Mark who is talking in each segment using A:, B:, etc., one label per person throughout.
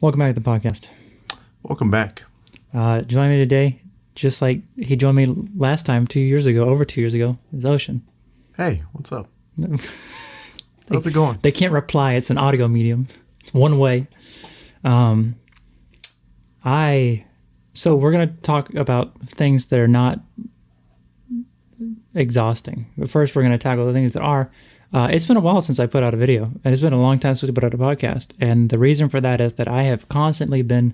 A: Welcome back to the podcast.
B: Welcome back.
A: Joining me today, just like he joined me last time, over 2 years ago, is Ocean.
B: Hey, what's up? How's it going?
A: They can't reply. It's an audio medium. It's one way. So we're going to talk about things that are not exhausting. But first, we're going to tackle the things that are. It's been a while since I put out a video, and it's been a long time since we put out a podcast. And the reason for that is that I have constantly been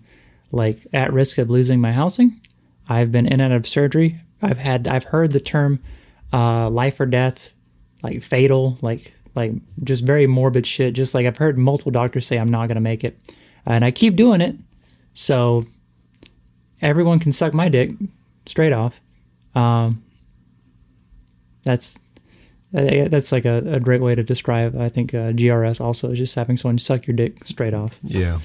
A: at risk of losing my housing. I've been in and out of surgery. I've heard the term life or death, fatal, just very morbid shit. Just like I've heard multiple doctors say I'm not going to make it. And I keep doing it. So everyone can suck my dick straight off. That's like a great way to describe, I think, GRS also is just having someone suck your dick straight off.
B: Yeah.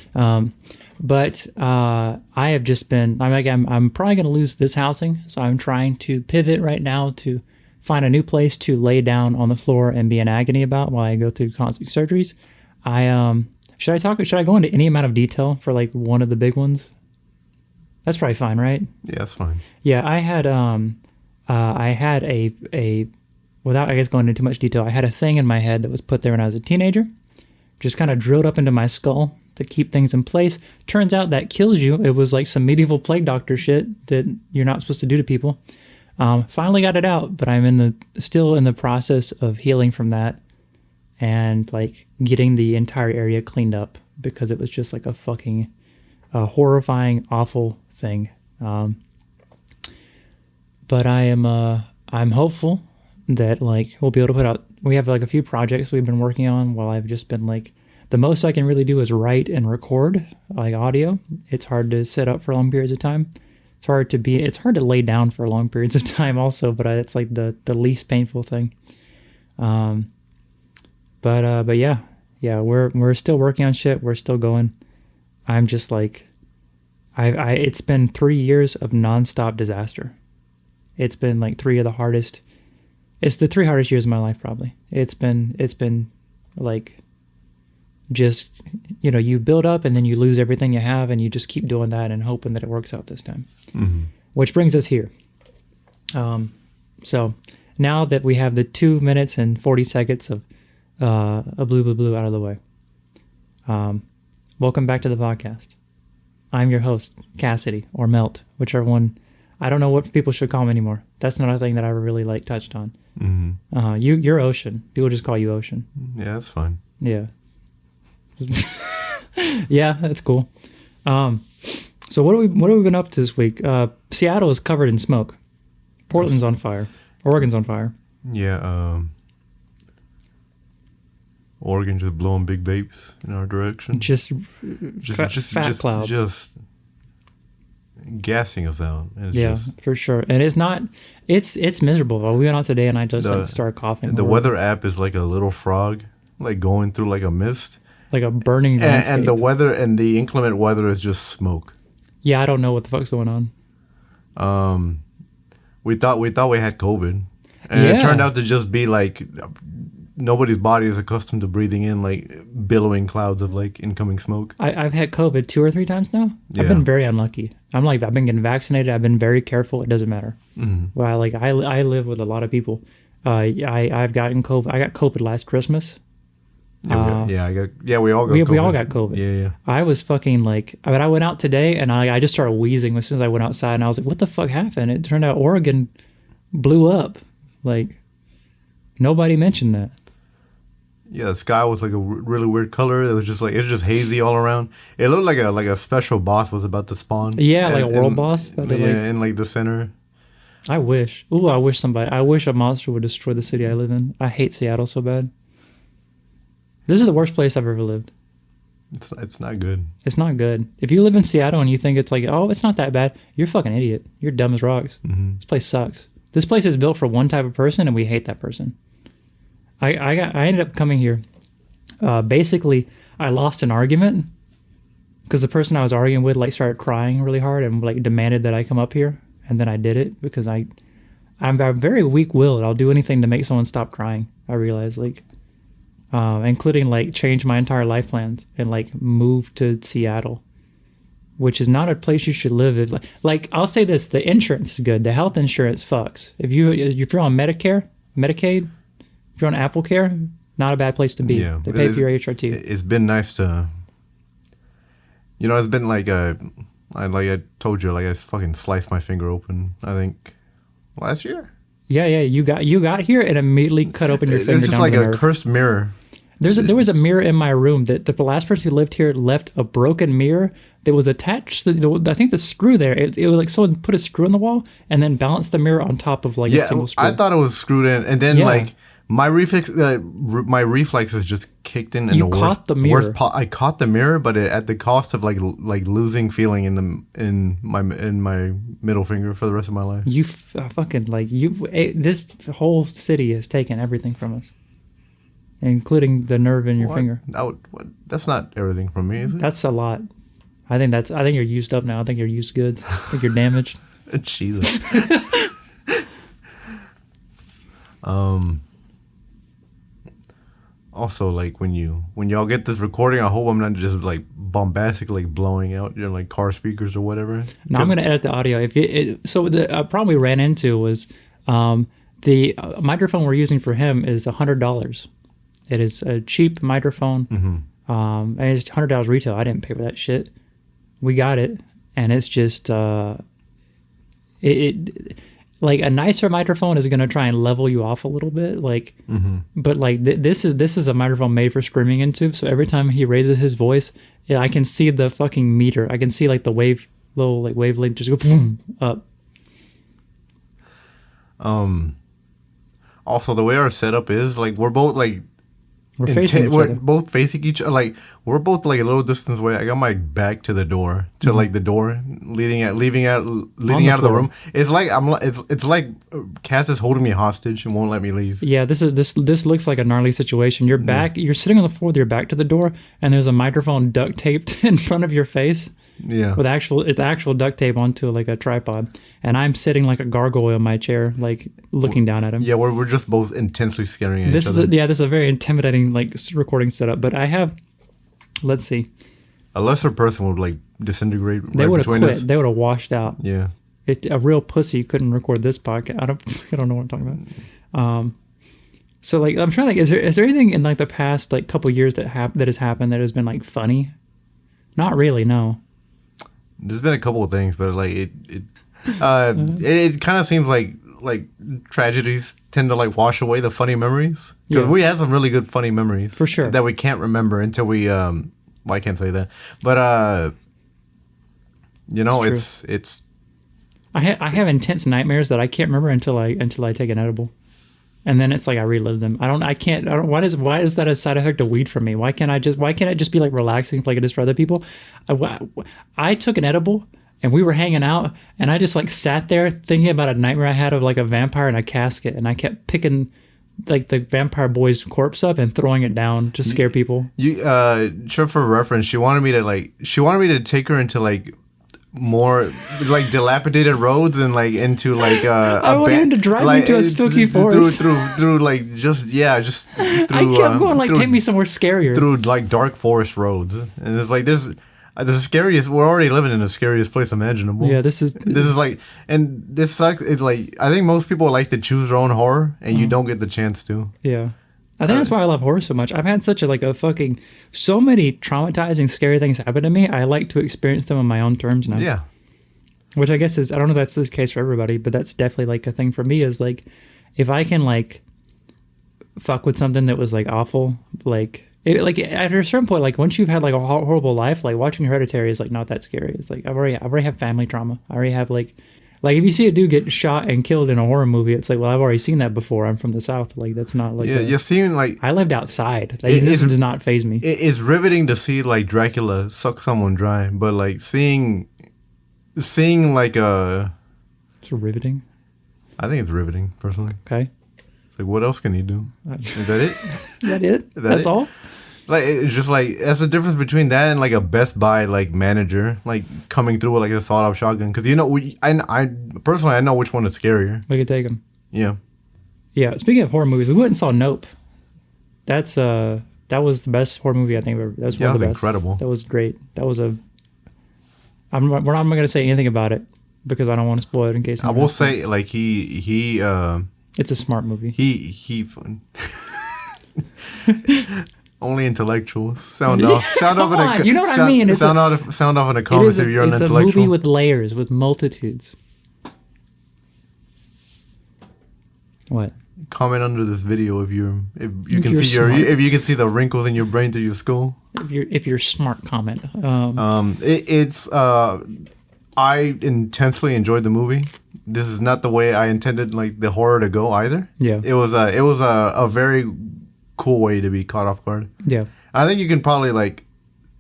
A: But I have just been, I'm probably going to lose this housing. So I'm trying to pivot right now to find a new place to lay down on the floor and be in agony about while I go through constant surgeries. Should I go into any amount of detail for one of the big ones? That's probably fine, right?
B: Yeah, that's fine.
A: Yeah, I had a without, I guess, going into too much detail, I had a thing in my head that was put there when I was a teenager, just kind of drilled up into my skull to keep things in place. Turns out that kills you. It was like some medieval plague doctor shit that you're not supposed to do to people. Finally got it out, but I'm still in the process of healing from that and getting the entire area cleaned up because it was just like a fucking horrifying, awful thing. But I'm hopeful that we'll be able to put out, we have a few projects we've been working on while I've just been the most I can really do is write and record audio. It's hard to set up for long periods of time. It's hard to lay down for long periods of time also, but it's the least painful thing. But yeah, we're still working on shit. We're still going. I'm just it's been 3 years of nonstop disaster. It's been three of the hardest. It's the 3 hardest years of my life, probably. It's been just, you build up and then you lose everything you have and you just keep doing that and hoping that it works out this time. Mm-hmm. Which brings us here. So now that we have the 2 minutes and 40 seconds of a blue out of the way, welcome back to the podcast. I'm your host, Cassidy, or Melt, whichever one. I don't know what people should call me anymore. That's not a thing that I ever really touched on. Mm-hmm. You're Ocean. People just call you Ocean.
B: Yeah, that's fine.
A: Yeah. Yeah, that's cool. So what have we been up to this week? Seattle is covered in smoke. Portland's on fire. Oregon's on fire.
B: Yeah. Oregon just blowing big vapes in our direction.
A: Just fat clouds.
B: Just gassing us out.
A: For sure. And it's miserable. We went out today and I just started coughing.
B: The weather app is like a little frog, going through a mist. Like
A: a burning landscape.
B: And the weather and the inclement weather is just smoke.
A: Yeah, I don't know what the fuck's going on.
B: We thought we had COVID. And it turned out to just be nobody's body is accustomed to breathing in billowing clouds of incoming smoke.
A: I've had COVID 2 or 3 times now.
B: Yeah.
A: I've been very unlucky. I've been getting vaccinated. I've been very careful. It doesn't matter. Mm-hmm. Well, I live with a lot of people. I've gotten COVID. I got COVID last Christmas.
B: We all got COVID.
A: We all got COVID.
B: Yeah.
A: I was fucking I went out today and I just started wheezing as soon as I went outside and I was like, what the fuck happened? It turned out Oregon blew up. Nobody mentioned that.
B: Yeah, the sky was a really weird color. It was just hazy all around. It looked like a special boss was about to spawn.
A: Yeah, a world boss.
B: In the center.
A: I wish. Ooh, I wish a monster would destroy the city I live in. I hate Seattle so bad. This is the worst place I've ever lived.
B: It's not good.
A: It's not good. If you live in Seattle and you think it's it's not that bad, you're a fucking idiot. You're dumb as rocks. Mm-hmm. This place sucks. This place is built for one type of person and we hate that person. I ended up coming here. Basically, I lost an argument because the person I was arguing with started crying really hard and demanded that I come up here, and then I did it because I'm very weak-willed. I'll do anything to make someone stop crying. I realize including change my entire life plans and move to Seattle which is not a place you should live. Like I'll say this: the insurance is good. The health insurance fucks. If you're on Medicare, Medicaid, if you're on Apple Care, not a bad place to be.
B: Yeah,
A: they pay for your HRT.
B: It's been nice to, it's been like I told you, like I fucking sliced my finger open. I think last year.
A: Yeah, you got here and immediately cut open your finger.
B: It's just
A: down
B: like
A: to the
B: a
A: nerve.
B: cursed mirror.
A: There was a mirror in my room that the last person who lived here left a broken mirror that was attached to I think the screw there. It was like someone put a screw in the wall and then balanced the mirror on top of like a single screw.
B: I thought it was screwed in, and then like my reflexes just kicked in.
A: You caught the mirror.
B: I caught the mirror, but at the cost of like losing feeling in my middle finger for the rest of my life.
A: You fucking this whole city has taken everything from us, including the nerve in your finger.
B: That's not everything from me, is it?
A: That's a lot. I think you're used up now. I think you're used goods. I think you're damaged.
B: Jesus. Also, like when y'all get this recording, I hope I'm not just like bombastically blowing out your like car speakers or whatever.
A: No, I'm gonna edit the audio. So the problem we ran into was the microphone we're using for him is $100. It is a cheap microphone.
B: Mm-hmm.
A: And it's $100 retail. I didn't pay for that shit. We got it, and it's just like a nicer microphone is gonna try and level you off a little bit, like.
B: Mm-hmm.
A: But like this is a microphone made for screaming into. So every time he raises his voice, I can see the fucking meter. I can see like the wavelength just go boom, up.
B: Also, the way our setup is, like we're both like
A: we're facing each other.
B: both facing each other. Like we're both like a little distance away. I got my back to the door, to like the door leading out of the room. It's like it's like Cass is holding me hostage and won't let me leave.
A: Yeah, this looks like a gnarly situation. You're sitting on the floor with your back to the door, and there's a microphone duct taped in front of your face.
B: Yeah,
A: with actual duct tape onto like a tripod, and I'm sitting like a gargoyle in my chair, like looking down at him.
B: Yeah, we're just both intensely staring at
A: this
B: each other.
A: This is a very intimidating like recording setup. But I have, let's see,
B: a lesser person would like disintegrate.
A: They would have quit.
B: Us.
A: They would have washed out.
B: Yeah,
A: a real pussy couldn't record this podcast. I don't know what I'm talking about. So like I'm trying to think, is there anything in like the past like couple years that has happened that has been like funny? Not really, no.
B: There's been a couple of things, but like it kind of seems like tragedies tend to like wash away the funny memories, because we have some really good funny memories
A: for sure
B: that we can't remember until we well, I can't say that, but it's
A: I have intense nightmares that I can't remember until I take an edible. And then it's like I relive them. Why is that a side effect of weed for me? Why can't it just be like relaxing like it is for other people? I took an edible and we were hanging out and I just like sat there thinking about a nightmare I had of like a vampire in a casket, and I kept picking like the vampire boy's corpse up and throwing it down to scare people.
B: Sure, for reference, she wanted me to take her into like more like dilapidated roads and like into like
A: I wanted him to drive me to a spooky forest
B: through like just through,
A: I kept going like take me somewhere scarier
B: through like dark forest roads, and it's like this the scariest. We're already living in the scariest place imaginable.
A: Yeah, this is
B: like, and this sucks. It like I think most people like to choose their own horror, and you don't get the chance to.
A: Yeah. I think that's why I love horror so much. I've had so many traumatizing, scary things happen to me. I like to experience them on my own terms now.
B: Yeah.
A: Which I guess is, I don't know if that's the case for everybody, but that's definitely like a thing for me is like, if I can like fuck with something that was like awful, like at a certain point, like once you've had like a horrible life, like watching Hereditary is like not that scary. It's like I already have family trauma. I already have like if you see a dude get shot and killed in a horror movie, it's like, well, I've already seen that before. I'm from the South. Like, that's not like...
B: Yeah, you're seeing like...
A: I lived outside. Like, this does not faze me.
B: It's riveting to see like Dracula suck someone dry, but like seeing like a...
A: It's riveting?
B: I think it's riveting, personally.
A: Okay.
B: Like, what else can he do? Is that it?
A: Is that it? That's all?
B: Like, it's just like, that's the difference between that and like a Best Buy like manager like coming through with like a sawed-off shotgun, because I personally know which one is scarier.
A: We could take them.
B: Yeah.
A: Speaking of horror movies, we went and saw Nope. That was the best horror movie I think ever. That was one of the best.
B: Incredible.
A: That was great. That was a we're not going to say anything about it because I don't want to spoil it in case.
B: I will say, like he.
A: It's a smart movie.
B: He. Only intellectuals. Sound off. Sound off.
A: You know what I mean?
B: Sound off in the comments if you're an intellectual.
A: It's a movie with layers, with multitudes. What?
B: Comment under this video if you can see the wrinkles in your brain through your skull.
A: If you're smart, comment.
B: I intensely enjoyed the movie. This is not the way I intended like the horror to go either.
A: Yeah.
B: It was a very cool way to be caught off guard.
A: Yeah.
B: I think you can probably like.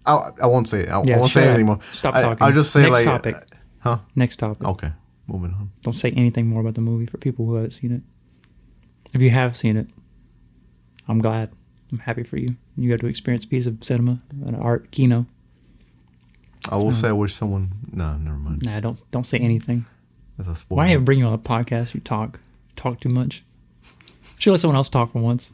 B: I won't say. I won't say anything more.
A: Stop talking.
B: I'll just say
A: next topic.
B: Huh?
A: Next topic.
B: Okay. Moving on.
A: Don't say anything more about the movie for people who haven't seen it. If you have seen it, I'm glad. I'm happy for you. You got to experience a piece of cinema, an art, kino.
B: I will say I wish someone. No, never mind.
A: Nah, don't say anything.
B: That's a spoiler.
A: Why do you bring you on a podcast? You talk too much. Should let someone else talk for once.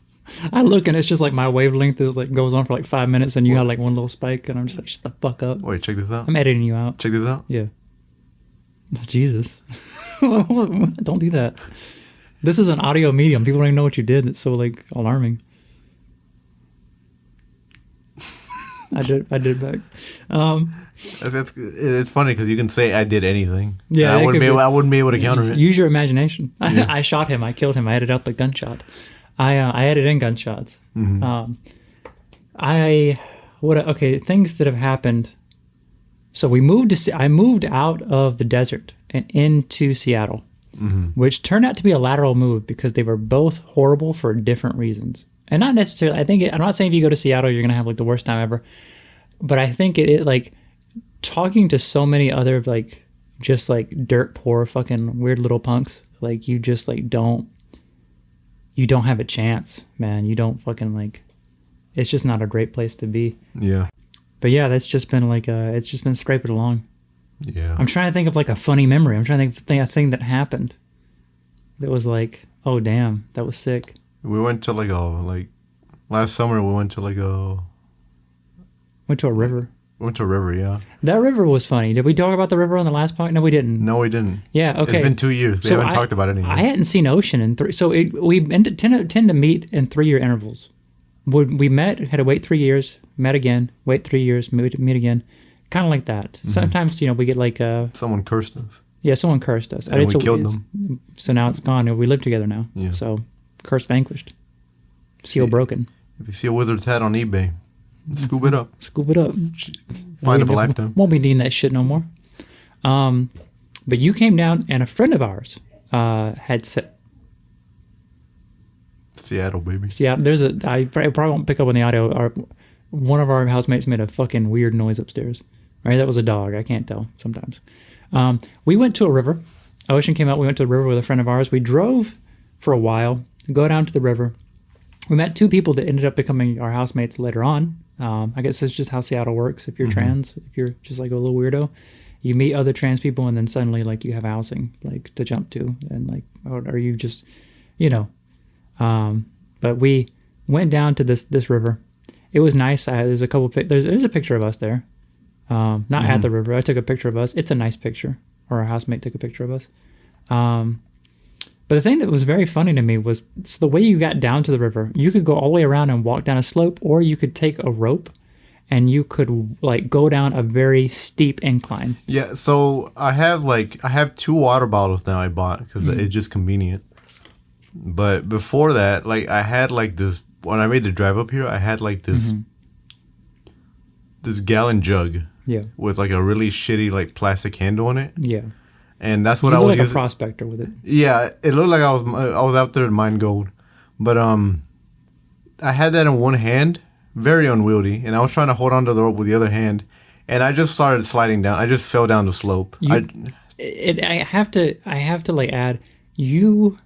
A: I look and it's just like my wavelength is like goes on for like 5 minutes and you have like one little spike and I'm just like, shut the fuck up.
B: Wait, check this out.
A: I'm editing you out.
B: Check this out.
A: Yeah. Oh, Jesus. Don't do that. This is an audio medium. People don't even know what you did. It's so like alarming. I did back.
B: It's funny because you can say I did anything.
A: Yeah,
B: I wouldn't be able to counter it.
A: Use your imagination.
B: Yeah.
A: I shot him. I killed him. I edited out the gunshot. I edited in gunshots.
B: Mm-hmm.
A: Okay, things that have happened. So I moved out of the desert and into Seattle, which turned out to be a lateral move because they were both horrible for different reasons. And not necessarily, I'm not saying if you go to Seattle, you're going to have like the worst time ever. But I think it like talking to so many other like just like dirt poor fucking weird little punks, like you just like you don't have a chance, man. You don't fucking like, it's just not a great place to be.
B: Yeah.
A: But yeah, that's just been like, it's just been scraping along.
B: Yeah.
A: I'm trying to think of like a funny memory. I'm trying to think of a thing that happened that was like, oh damn, that was sick.
B: We went to last summer we went to
A: Went to a river.
B: Went to a river, yeah.
A: That river was funny. Did we talk about the river on the last podcast? No, we didn't.
B: No, we didn't.
A: Yeah, okay.
B: It's been 2 years. We haven't talked about it anymore.
A: I hadn't seen ocean in 3. So we tend to meet in 3-year intervals. We met, had to wait 3 years, met again, wait 3 years, meet again. Kind of like that. Mm-hmm. Sometimes, we get like...
B: someone cursed us.
A: Yeah, someone cursed us.
B: And we killed them.
A: So now it's gone. We live together now.
B: Yeah.
A: So, curse vanquished. Seal broken.
B: If you see a wizard's hat on eBay, scoop it up.
A: Scoop it up.
B: Find of a lifetime.
A: Won't be needing that shit no more. But you came down and a friend of ours had said...
B: Seattle, baby.
A: Seattle. I probably won't pick up on the audio. One of our housemates made a fucking weird noise upstairs. Right? That was a dog. I can't tell sometimes. We went to a river. Ocean came out. We went to a river with a friend of ours. We drove for a while, go down to the river. We met 2 people that ended up becoming our housemates later on. I guess that's just how Seattle works. If you're trans, if you're just like a little weirdo, you meet other trans people and then suddenly like you have housing like to jump to and like, or you just, but we went down to this river. It was nice. There's a couple, there's a picture of us there. Not at the river. I took a picture of us. It's a nice picture. Or our housemate took a picture of us. But the thing that was very funny to me was the way you got down to the river. You could go all the way around and walk down a slope, or you could take a rope and you could like go down a very steep incline.
B: Yeah, so I have 2 water bottles now I bought because it's just convenient. But before that, like I had like this, when I made the drive up here, I had like this this gallon jug.
A: Yeah.
B: With like a really shitty like plastic handle on it.
A: Yeah.
B: And that's what
A: I was
B: like
A: using. A prospector with it.
B: Yeah, it looked like I was out there to mine gold, but I had that in one hand, very unwieldy, and I was trying to hold onto the rope with the other hand, and I just started sliding down. I just fell down the slope.
A: I have to like add, you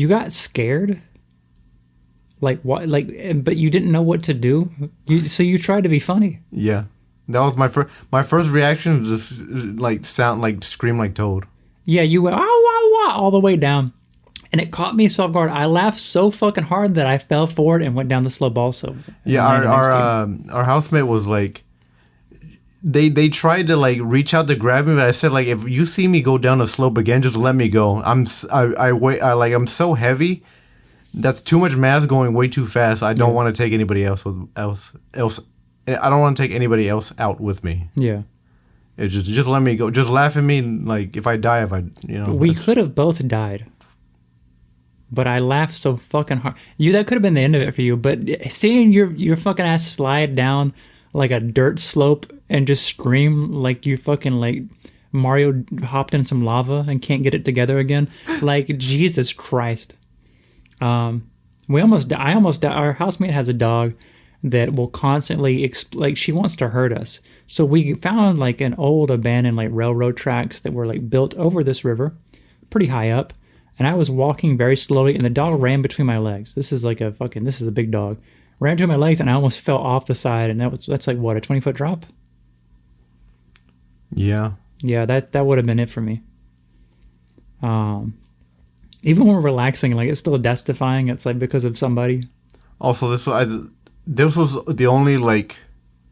A: got scared. Like what? Like, but you didn't know what to do. So you tried to be funny.
B: Yeah. That was my first reaction was just like scream like Toad.
A: Yeah, you went all the way down, and it caught me so off guard. I laughed so fucking hard that I fell forward and went down the slope also.
B: Yeah, our housemate was like, they tried to like reach out to grab me, but I said like if you see me go down the slope again, just let me go. I'm so heavy. That's too much mass going way too fast. I don't want to take anybody else. I don't want to take anybody else out with me.
A: Yeah.
B: It's just let me go. Just laugh at me. Like if I die,
A: We could have both died. But I laughed so fucking hard. That could have been the end of it for you. But seeing your fucking ass slide down like a dirt slope and just scream like you fucking like Mario hopped in some lava and can't get it together again. Like Jesus Christ. I almost died. Our housemate has a dog that will constantly like she wants to hurt us. So we found like an old abandoned like railroad tracks that were like built over this river, pretty high up. And I was walking very slowly, and the dog ran between my legs. This is a big dog. Ran between my legs, and I almost fell off the side. And that's like what, a 20-foot drop?
B: Yeah.
A: Yeah, that would have been it for me. Even when we're relaxing, like it's still death defying. It's like because of somebody. Also,
B: this was the only like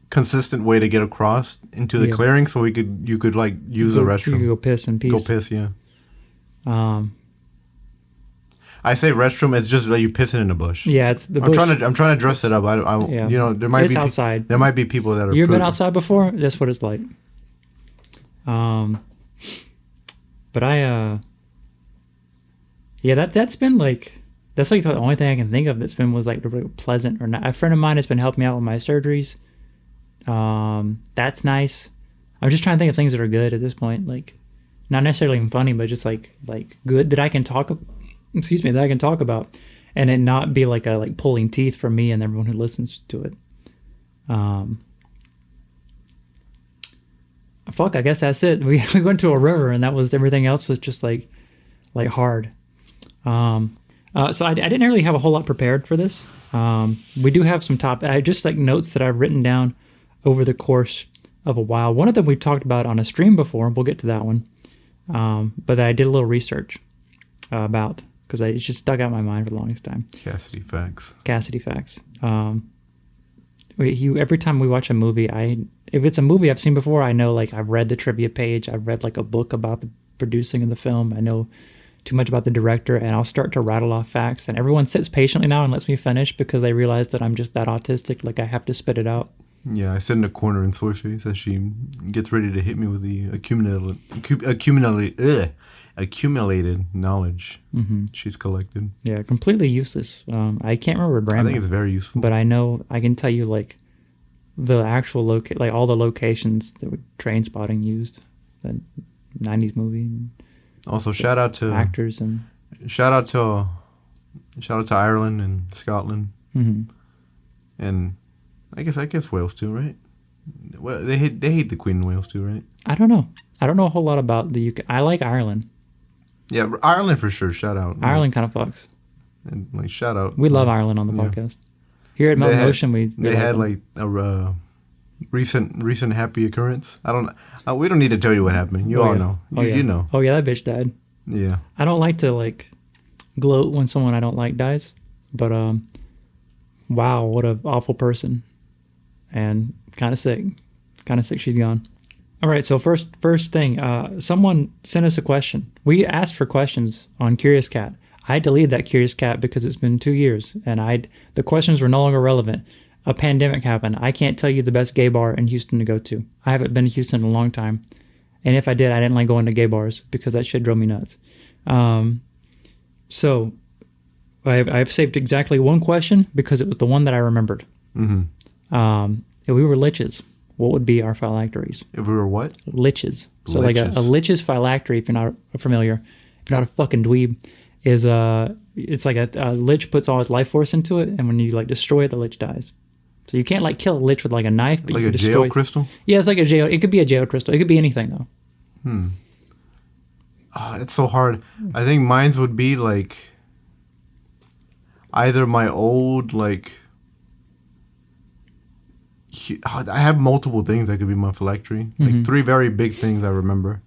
B: consistent way to get across into the clearing, so you could like use the restroom. You could
A: go piss in peace.
B: Go piss, yeah. I say restroom. It's just like you pissing in a bush.
A: Yeah, it's the bush.
B: I'm trying to dress it up. There might be
A: outside.
B: There might be people that are.
A: You've been outside before. That's what it's like. But that's been like the only thing I can think of that's been was like really pleasant or not. A friend of mine has been helping me out with my surgeries. That's nice. I'm just trying to think of things that are good at this point, like not necessarily even funny, but just like good that I can talk. That I can talk about, and it not be like pulling teeth for me and everyone who listens to it. I guess that's it. We went to a river, and that was everything else was just like hard. So I didn't really have a whole lot prepared for this. We do have some just like notes that I've written down over the course of a while. One of them we've talked about on a stream before. We'll get to that one. But I did a little research about. Because it's just stuck out in my mind for the longest time.
B: Cassidy facts.
A: Every time we watch a movie, if it's a movie I've seen before, I know like I've read the trivia page, I've read like a book about the producing of the film, I know too much about the director, and I'll start to rattle off facts. And everyone sits patiently now and lets me finish because they realize that I'm just that autistic, like I have to spit it out.
B: Yeah, I sit in a corner in Soyface as she gets ready to hit me with the accumulated knowledge she's collected.
A: Yeah, completely useless. I can't remember grammar.
B: I think it's very useful.
A: But I know I can tell you like the actual all the locations that Train Spotting used, the 90s movie.
B: Also, shout out to
A: actors and
B: shout out to Ireland and Scotland, and I guess Wales too, right? Well, they hate the Queen in Wales too, right?
A: I don't know a whole lot about the UK. I like Ireland.
B: Yeah, Ireland for sure. Shout out.
A: Ireland kind of fucks.
B: And like shout out.
A: We love Ireland on the podcast. Here at Mountain Ocean,
B: they had like a recent happy occurrence. We don't need to tell you what happened. You all know. You know.
A: Oh yeah, that bitch died.
B: Yeah.
A: I don't like to like gloat when someone I don't like dies, but wow, what an awful person, and kind of sick she's gone. All right, so first thing, someone sent us a question. We asked for questions on Curious Cat. I deleted that Curious Cat because it's been 2 years, and the questions were no longer relevant. A pandemic happened. I can't tell you the best gay bar in Houston to go to. I haven't been to Houston in a long time, and if I did, I didn't like going to gay bars because that shit drove me nuts. So I've saved exactly one question because it was the one that I remembered. If we were liches, what would be our phylacteries?
B: If we were what?
A: Liches. So like a liches phylactery, if you're not familiar, if you're not a fucking dweeb, is it's like a lich puts all his life force into it, and when you like destroy it, the lich dies. So you can't like kill a lich with like a knife, but
B: like
A: you can
B: destroy. Like a jail crystal?
A: Yeah, it's like a jail. It could be a jail crystal. It could be anything though.
B: Oh, it's so hard. I think mine would be like either my old like. I have multiple things that could be my phylactery. Like 3 very big things I remember.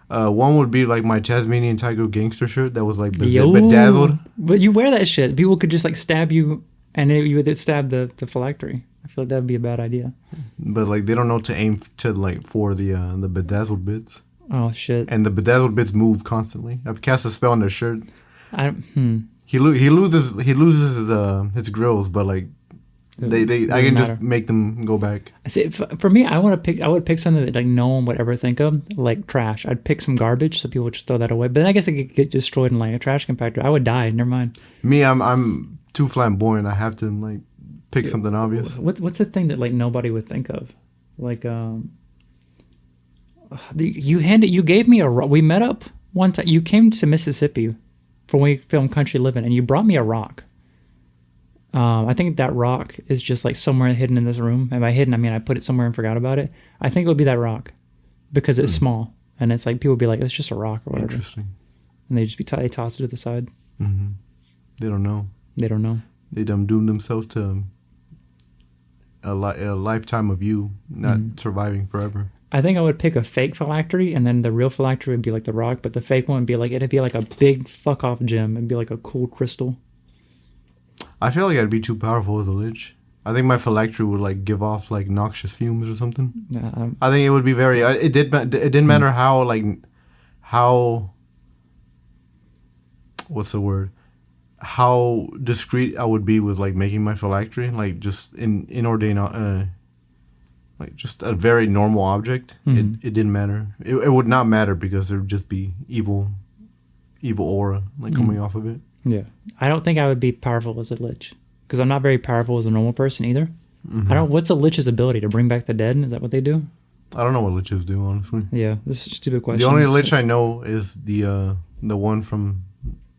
B: One would be like my Tasmanian Tiger gangster shirt that was like bedazzled.
A: But you wear that shit. People could just like stab you, and you would stab the phylactery. feel like that'd be a bad idea.
B: But like they don't know to aim to like for the bedazzled bits.
A: Oh shit!
B: And the bedazzled bits move constantly. I've cast a spell on their shirt. He loses his grills, but like I can just make them go back.
A: See, for me, I would pick something that like no one would ever think of, like trash. I'd pick some garbage so people would just throw that away. But then I guess it could get destroyed in like a trash compactor. I would die. Never mind.
B: Me, I'm too flamboyant. I have to like pick something obvious.
A: What's the thing that like nobody would think of? Like you gave me we met up one time. You came to Mississippi for when we filmed Country Living, and you brought me a rock. I think that rock is just like somewhere hidden in this room. And by hidden, I mean I put it somewhere and forgot about it. I think it would be that rock because it's small and it's like people would be like, it's just a rock or whatever.
B: Interesting.
A: And they just they toss it to the side.
B: Mm-hmm. They don't know. They doomed themselves to a lifetime of you not surviving forever.
A: I think I would pick a fake phylactery, and then the real phylactery would be like the rock, but the fake one would be like it'd be like a big fuck off gem. It'd be like a cool crystal.
B: I feel like I'd be too powerful as a lich. I think my phylactery would like give off like noxious fumes or something. I think it would be very. It didn't matter how. What's the word? How discreet I would be with like making my phylactery, like just inordinate, like just a very normal object. It didn't matter. It would not matter because there would just be evil aura like coming off of it.
A: Yeah, I don't think I would be powerful as a lich because I'm not very powerful as a normal person either. What's a lich's ability to bring back the dead? Is that what they do?
B: I don't know what liches do, honestly.
A: Yeah, this is a stupid question.
B: The only lich I know is the one from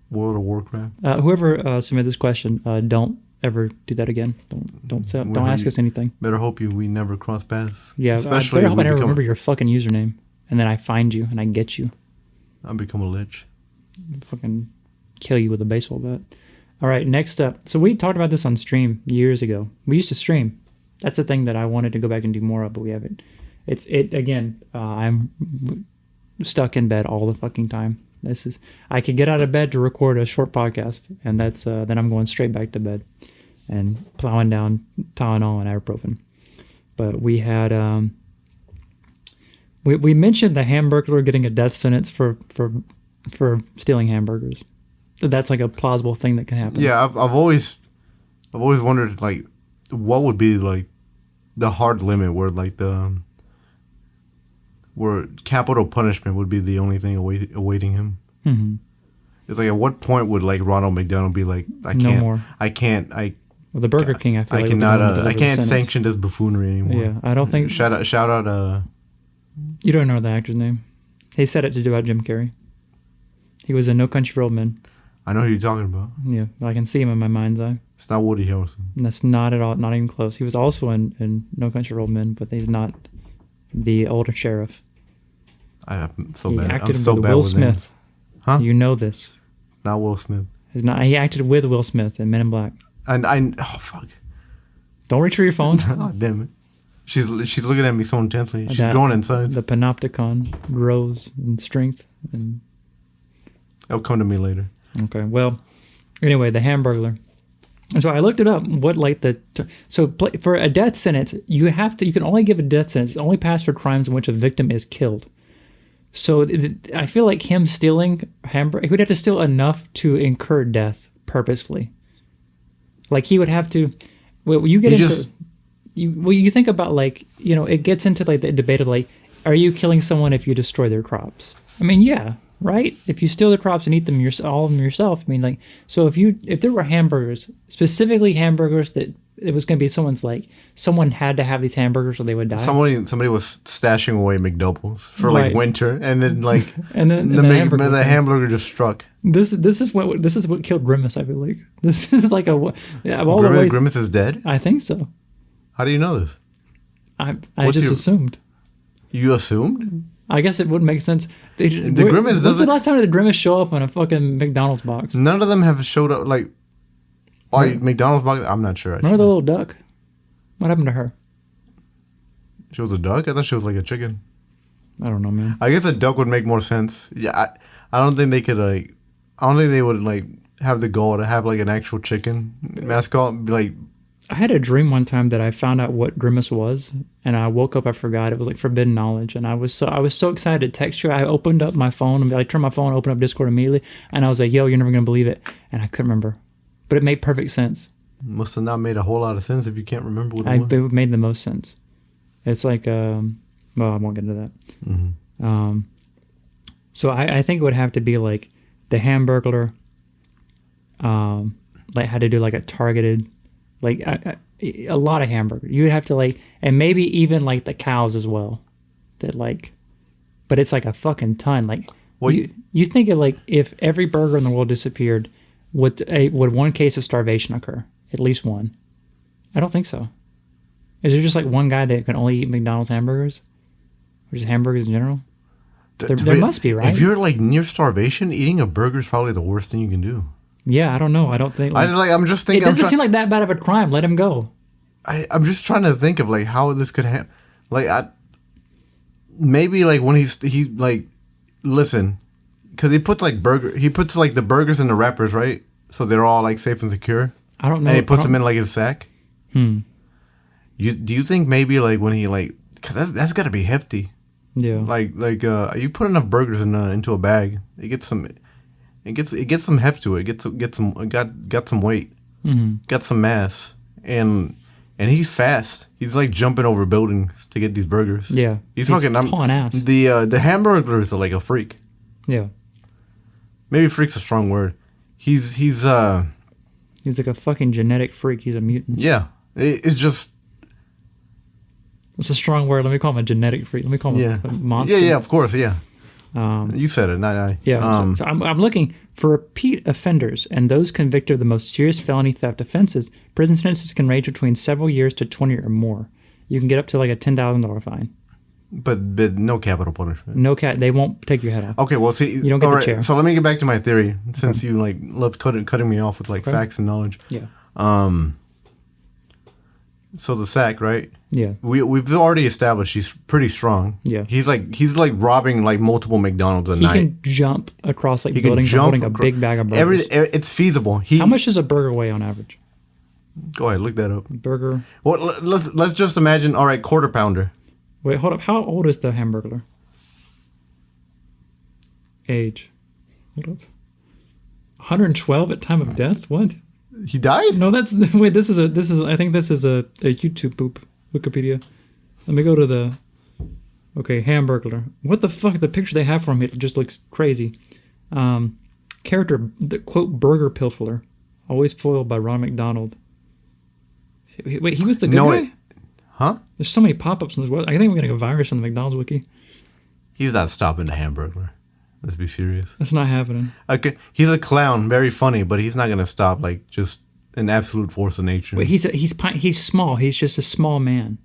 B: World of Warcraft.
A: Whoever submitted this question, don't ever do that again. Don't ask us anything.
B: Better hope we never cross paths.
A: Yeah, especially I better hope I never remember your fucking username, and then I find you and I get you.
B: I'll become a lich.
A: Fucking kill you with a baseball bat. All right, next up. So we talked about this on stream years ago. We used to stream. That's the thing that I wanted to go back and do more of, but we haven't. I'm stuck in bed all the fucking time. I could get out of bed to record a short podcast, and that's then I'm going straight back to bed and plowing down Tylenol and ibuprofen. But we had we mentioned the Hamburglar getting a death sentence for stealing hamburgers. That's like a plausible thing that can happen.
B: Yeah, I've always wondered like what would be like the hard limit where capital punishment would be the only thing awaiting him. Mm-hmm. It's like at what point would like Ronald McDonald be like,
A: no more.
B: Well,
A: the Burger King, I feel
B: I
A: like
B: cannot. I can't sanction this buffoonery anymore.
A: Yeah, I don't think.
B: Shout out.
A: You don't know the actor's name. He said it to do about Jim Carrey. He was in No Country for Old Men.
B: I know who you're talking about.
A: Yeah, I can see him in my mind's eye.
B: It's not Woody Harrelson.
A: That's not at all, not even close. He was also in No Country for Old Men, but he's not the older sheriff.
B: I'm so bad.
A: He acted
B: I'm so
A: with
B: bad
A: Will
B: with
A: Smith.
B: Names. Huh?
A: You know this.
B: Not Will Smith.
A: He's not. He acted with Will Smith in Men in Black.
B: And oh fuck!
A: Don't reach for your phone.
B: Oh, damn it! She's looking at me so intensely. She's growing in size.
A: The panopticon grows in strength, and
B: it'll come to me later.
A: Okay. Well, anyway, the Hamburglar. So I looked it up. What like for a death sentence, you can only give a death sentence. It's only passed for crimes in which a victim is killed. So I feel like him stealing hamburger, he would have to steal enough to incur death purposefully. Like he would have to. Well, you think about like it gets into like the debate of like, are you killing someone if you destroy their crops? I mean, yeah, right. If you steal the crops and eat them all of them yourself, I mean, like, so if there were hamburgers, specifically hamburgers that it was going to be someone had to have these hamburgers or they would die.
B: Somebody was stashing away McDoubles for like winter, and then like
A: and then
B: the hamburger just struck.
A: This is what killed Grimace. I feel like this is like
B: Grimace is dead.
A: I think so.
B: How do you know this?
A: I just assumed.
B: You assumed?
A: I guess it would make sense.
B: Grimace doesn't.
A: When's the last time did the Grimace show up on a fucking McDonald's box?
B: None of them have showed up like. McDonald's box? I'm not sure.
A: Remember the little duck? What happened to her?
B: She was a duck? I thought she was like a chicken.
A: I don't know, man.
B: I guess a duck would make more sense. Yeah, I don't think they could like. I don't think they would like have the goal to have like an actual chicken mascot. Like
A: I had a dream one time that I found out what Grimace was, and I woke up, I forgot. It was like forbidden knowledge, and I was so excited to text you. I opened up my phone and I turned my phone, opened up Discord immediately, and I was like, "Yo, you're never gonna believe it," and I couldn't remember, but it made perfect sense.
B: Must have not made a whole lot of sense if you can't remember what it was.
A: It made the most sense. It's like, well, I won't get into that.
B: Mm-hmm.
A: So I think it would have to be like the Hamburglar, like had to do like a targeted, like a lot of hamburger. You would have to like, and maybe even like the cows as well. That like, but it's like a fucking ton. Like, you think of like if every burger in the world disappeared, would one case of starvation occur? At least one. I don't think so. Is there just like one guy that can only eat McDonald's hamburgers, or just hamburgers in general? There must be, right?
B: If you're like near starvation, eating a burger is probably the worst thing you can do.
A: Yeah, I don't know. I don't think.
B: I'm just thinking.
A: It doesn't seem like that bad of a crime. Let him go.
B: I'm just trying to think of like how this could happen. Like maybe like when he like listen, because he puts like the burgers in the wrappers, right? So they're all like safe and secure.
A: I don't know.
B: And he puts them in like his sack.
A: Do
B: you think maybe like when he like, because that's got to be hefty.
A: Yeah.
B: Like you put enough burgers into a bag, it gets some heft to it. Got some weight.
A: Mm-hmm.
B: Got some mass, and he's fast. He's like jumping over buildings to get these burgers.
A: Yeah.
B: He's fucking
A: hauling ass.
B: The Hamburglar are like a freak.
A: Yeah.
B: Maybe freak's a strong word. He's
A: like a fucking genetic freak. He's a mutant.
B: Yeah. It's just.
A: It's a strong word. Let me call him a genetic freak. Let me call him a monster.
B: Yeah, of course, yeah. You said it, not I.
A: Yeah, so I'm looking for repeat offenders and those convicted of the most serious felony theft offenses. Prison sentences can range between several years to 20 or more. You can get up to like a $10,000 fine.
B: But no capital punishment.
A: No they won't take your head off.
B: Okay, well, see,
A: you don't get the chair.
B: So let me get back to my theory, since you like loved cutting me off with like facts and knowledge.
A: Yeah.
B: So the sack, right?
A: Yeah.
B: We've already established he's pretty strong.
A: Yeah.
B: He's like robbing like multiple McDonald's a night.
A: He can jump across like buildings holding a big bag of burgers.
B: It's feasible.
A: How much does a burger weigh on average?
B: Go ahead, look that up.
A: Burger.
B: Well, let's just imagine. All right, quarter pounder.
A: Wait, hold up. How old is the Hamburglar? Age. Hold up. 112 at time of death. What?
B: He died?
A: No, that's wait. This is I think this is a YouTube poop. Wikipedia. Let me go to the. Okay, Hamburglar. What the fuck? The picture they have for him, it just looks crazy. Character, the quote, burger pilferer, always foiled by Ron McDonald. Wait, he was the good guy?
B: Huh?
A: There's so many pop-ups in this web. I think we're getting a virus on the McDonald's wiki.
B: He's not stopping the Hamburglar. Let's be serious.
A: That's not happening.
B: Okay, he's a clown, very funny, but he's not gonna stop like just an absolute force of nature.
A: Wait, he's small. He's just a small man.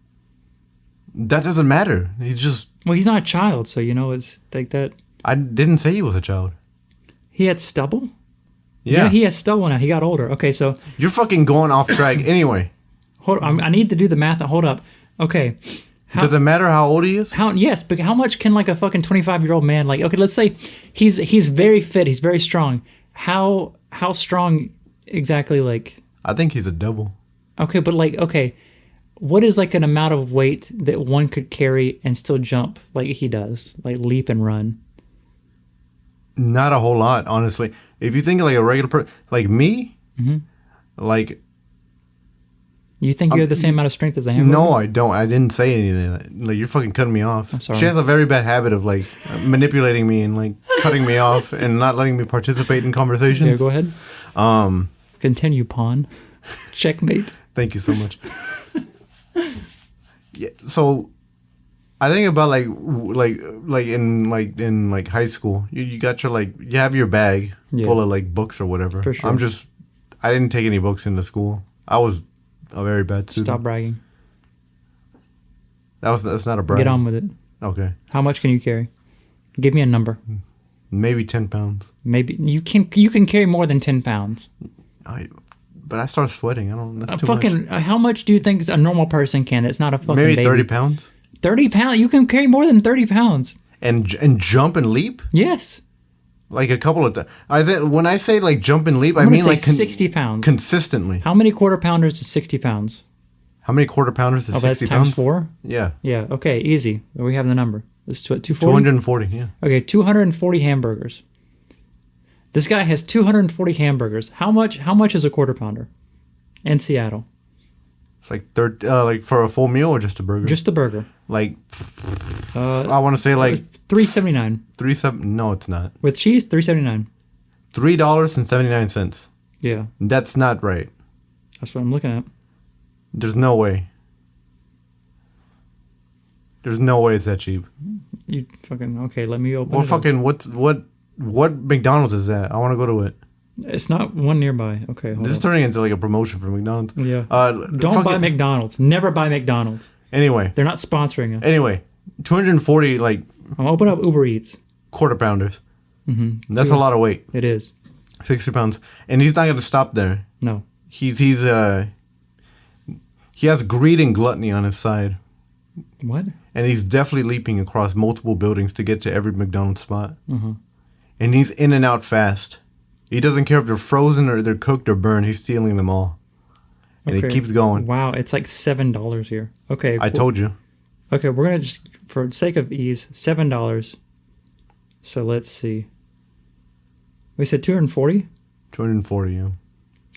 B: That doesn't matter. He's just.
A: Well, he's not a child, so it's like that.
B: I didn't say he was a child.
A: He had stubble?
B: Yeah,
A: he has stubble now. He got older. Okay, so
B: you're fucking going off track. Anyway,
A: hold on. I need to do the math. Hold up. Okay.
B: Does it matter how old he is?
A: Yes, but how much can like a fucking 25-year-old man like? Okay, let's say he's very fit. He's very strong. How strong exactly? Like,
B: I think he's a double.
A: Okay, but like, okay, what is like an amount of weight that one could carry and still jump like he does, like leap and run?
B: Not a whole lot, honestly. If you think like a regular person, like me, like.
A: You think you have the same amount of strength as a Hamburglar?
B: No, I don't. I didn't say anything. Like, you're fucking cutting me off.
A: I'm sorry.
B: She has a very bad habit of like manipulating me and like cutting me off and not letting me participate in conversations.
A: Yeah, go ahead. Continue, pawn. Checkmate.
B: Thank you so much. Yeah. So, I think about like in high school, you got your you have your bag full of like books or whatever.
A: For sure.
B: I didn't take any books into school. I was a very bad student.
A: Stop bragging.
B: That's not a brag.
A: Get on with it.
B: Okay.
A: How much can you carry? Give me a number.
B: Maybe 10 pounds.
A: Maybe you can carry more than 10 pounds.
B: But I start sweating. That's too
A: much. How much do you think a normal person can? It's not a fucking
B: maybe
A: baby.
B: 30 pounds.
A: 30 pounds? You can carry more than 30 pounds.
B: And jump and leap?
A: Yes.
B: Like a couple of times. I think when I say like jump and leap, I
A: I'm gonna
B: mean
A: say
B: like
A: 60 pounds.
B: Consistently.
A: How many quarter pounders is 60 pounds?
B: How many quarter pounders is
A: Oh,
B: 60
A: that's
B: pounds?
A: times 4?
B: Yeah.
A: Yeah, okay, easy. We have the number. It's 240?
B: 240, yeah.
A: Okay, 240 hamburgers. This guy has 240 hamburgers. How much is a quarter pounder in Seattle?
B: It's like like for a full meal or just a burger?
A: Just the burger.
B: Like I want to say like
A: $3.79.
B: No, it's not.
A: With cheese, $3.79.
B: $3.79.
A: Yeah,
B: That's not right.
A: that's what I'm looking at.
B: There's no way. There's no way it's that cheap.
A: You fucking okay? Let me open.
B: Well,
A: it up.
B: fucking what McDonald's is that? I want to go to it.
A: It's not one nearby. Okay, hold
B: This is
A: on.
B: turning into like a promotion for McDonald's.
A: Yeah. Don't
B: fucking-
A: buy McDonald's. Never buy McDonald's.
B: Anyway,
A: They're not sponsoring us.
B: 240 like
A: I'm gonna open up Uber Eats.
B: quarter pounders.
A: Mm-hmm.
B: That's a lot of weight.
A: It is.
B: 60 pounds, and he's not going to stop there.
A: No.
B: He has greed and gluttony on his side,
A: What?
B: and he's definitely leaping across multiple buildings to get to every McDonald's spot.
A: Uh-huh.
B: And he's in and out fast. He doesn't care if they're frozen or they're cooked or burned. He's stealing them all, and he keeps going.
A: Wow, it's like $7 here. Okay.
B: I told you.
A: Okay, we're gonna just, for sake of ease, $7. So let's see. We said 240.
B: 240, yeah.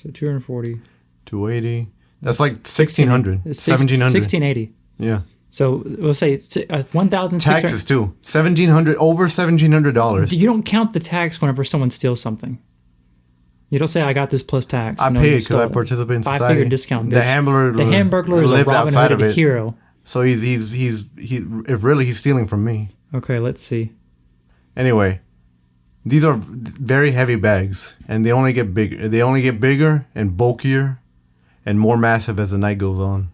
A: So 240.
B: 280. That's like 1,600. 1,700.
A: 1680.
B: Yeah.
A: So we'll say it's 1,600.
B: Taxes too. 1,700, over $1,700.
A: You don't count the tax whenever someone steals something. You don't say I got this plus tax.
B: I
A: No,
B: pay
A: you
B: it because
A: stole
B: I
A: it.
B: participate in society.
A: 5-figure discount.
B: The
A: Bitch. Hamburglar is a
B: lives
A: Robin
B: outside of
A: Hooded
B: it.
A: hero.
B: So if really he's stealing from me.
A: Okay, let's see.
B: Anyway, these are very heavy bags, and they only get bigger. They only get bigger and bulkier, and more massive as the night goes on.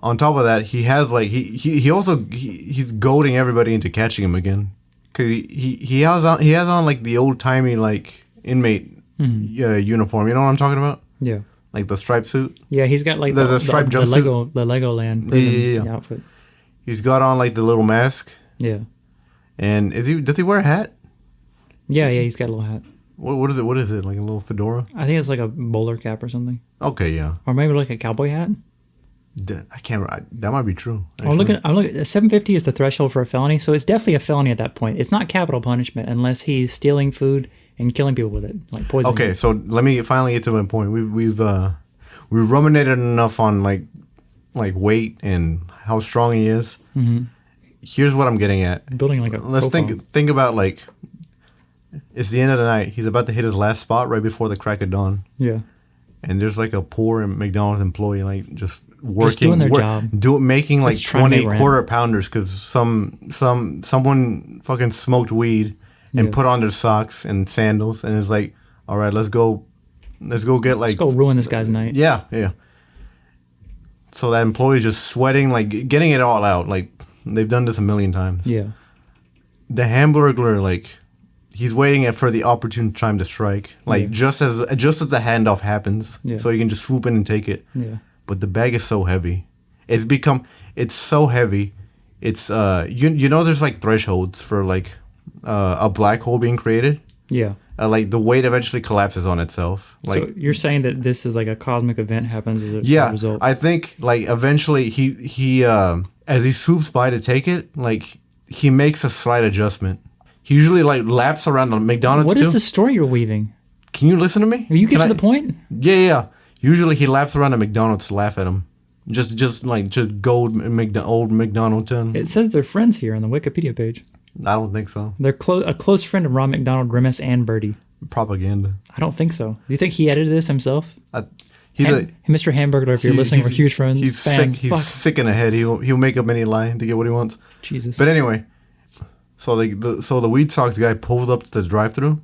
B: On top of that, he has like he's goading everybody into catching him again, cause he has on like the old timey like inmate uniform. You know what I'm talking about?
A: Yeah.
B: Like the striped suit.
A: Yeah, he's got like
B: The striped jumpsuit?
A: the Legoland prison
B: Yeah.
A: outfit.
B: He's got on like the little mask,
A: Yeah.
B: and does he wear a hat?
A: Yeah, he's got a little hat.
B: What is it? What is it? Like a little fedora?
A: I think it's like a bowler cap or something.
B: Okay, yeah.
A: Or maybe like a cowboy hat.
B: I can't. That might be true.
A: I'm looking. 750 is the threshold for a felony, so it's definitely a felony at that point. It's not capital punishment unless he's stealing food and killing people with it, like poisoning.
B: Okay, so let me finally get to my point. We've ruminated enough on like weight and how strong he is.
A: Mm-hmm.
B: Here's what I'm getting at.
A: Building like a.
B: Let's
A: profile.
B: think about like it's the end of the night. He's about to hit his last spot right before the crack of dawn.
A: Yeah.
B: And there's like a poor McDonald's employee like just working,
A: doing their job.
B: Making like
A: Just trying to
B: 20
A: make
B: quarter pounders because someone fucking smoked weed and
A: Yeah.
B: put on their socks and sandals and is like, all right, let's go get like
A: Let's go ruin this guy's night.
B: yeah. So that employee's just sweating, like getting it all out. Like they've done this a million times.
A: Yeah.
B: The Hamburglar, like he's waiting for the opportune time to strike, like just as the handoff happens, so you can just swoop in and take it.
A: Yeah.
B: But the bag is so heavy. It's so heavy. It's you know there's like thresholds for like a black hole being created.
A: Yeah.
B: Like the weight eventually collapses on itself. Like
A: So you're saying that this is like a cosmic event happens as a result.
B: I think like eventually he as he swoops by to take it, like he makes a slight adjustment. He usually like laps around the McDonald's.
A: What is the story you're weaving?
B: Can you listen to me?
A: Will you get to the point?
B: Yeah. Usually he laps around the McDonald's to laugh at him. Just gold old McDonaldton.
A: It says they're friends here on the Wikipedia page.
B: I don't think so.
A: They're a close friend of Ron McDonald, Grimace, and Birdie.
B: Propaganda.
A: I don't think so. Do you think he edited this himself? Mr. Hamburglar, if you're listening, we're huge friends.
B: He's
A: fans.
B: sick. He's sick in the head. He'll make up any lie to get what he wants.
A: Jesus.
B: But anyway, so the weed socks guy pulls up to the drive-thru,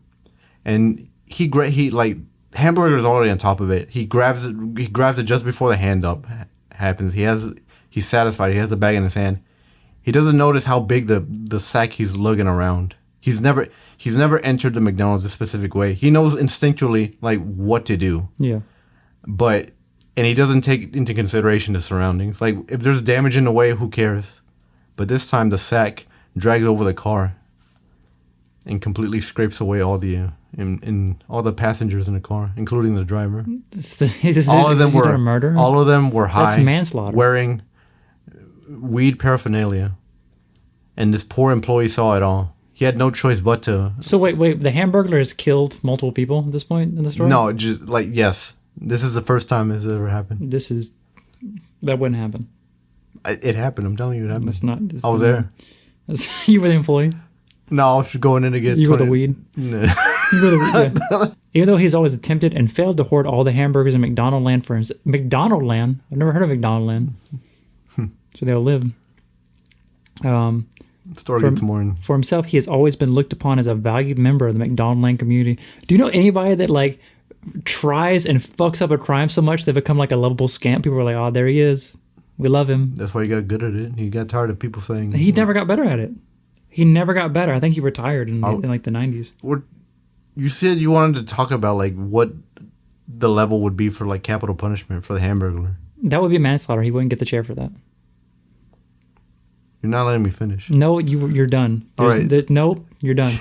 B: and he like Hamburglar's already on top of it. He grabs it just before the hand up happens. He's satisfied. He has the bag in his hand. He doesn't notice how big the sack he's lugging around. He's never entered the McDonald's a specific way. He knows instinctually like what to do.
A: Yeah.
B: And he doesn't take into consideration the surroundings. Like if there's damage in the way, who cares? But this time the sack drags over the car. and completely scrapes away all the in all the passengers in the car, including the driver. All of them were
A: a murder.
B: All of them were high.
A: That's manslaughter.
B: Wearing weed paraphernalia, and this poor employee saw it all. He had no choice but to.
A: So wait, the Hamburglar has killed multiple people at this point in the story?
B: No, just like yes, this is the first time this has ever happened.
A: That wouldn't happen.
B: It happened. I'm telling you, it happened.
A: It's not.
B: I was there.
A: You were the employee.
B: No, I was going in to get.
A: You were the weed.
B: No.
A: You were the weed. Yeah. Even though he's always attempted and failed to hoard all the hamburgers in McDonald Land for himself. McDonald Land? I've never heard of McDonald Land. So they'll live.
B: Story gets more.
A: For himself, he has always been looked upon as a valued member of the McDonald Land community. Do you know anybody that like tries and fucks up a crime so much they become like a lovable scamp? People are like, oh, there he is. We love him.
B: That's why he got good at it. He got tired of people saying.
A: He never got better at it. He never got better. I think he retired in like the 90s.
B: You said you wanted to talk about like what the level would be for like capital punishment for the Hamburglar.
A: That would be manslaughter. He wouldn't get the chair for that.
B: You're not letting me finish.
A: No, you're done.
B: All right.
A: No, you're done.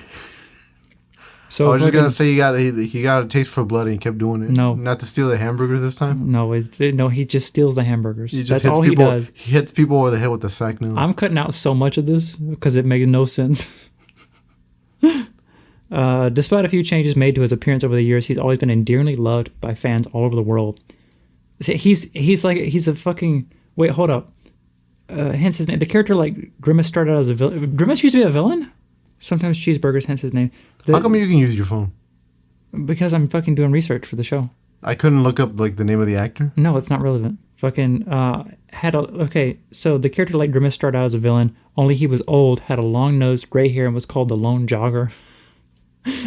A: So
B: I was just gonna say he got a taste for blood and he kept doing it.
A: No,
B: not to steal the hamburgers this time.
A: No, he just steals the hamburgers. That's all
B: people,
A: he does.
B: He hits people over the head with the sack now.
A: I'm cutting out so much of this because it makes no sense. Despite a few changes made to his appearance over the years, he's always been endearingly loved by fans all over the world. He's a fucking wait. Hold up. Hence his name. The character like Grimace started out as a villain. Grimace used to be a villain. Sometimes cheeseburgers, hence his name.
B: How come you can use your phone?
A: Because I'm fucking doing research for the show.
B: I couldn't look up like the name of the actor.
A: No, it's not relevant. Fucking okay. So the character like Grimace started out as a villain. Only he was old, had a long nose, gray hair, and was called the Lone Jogger.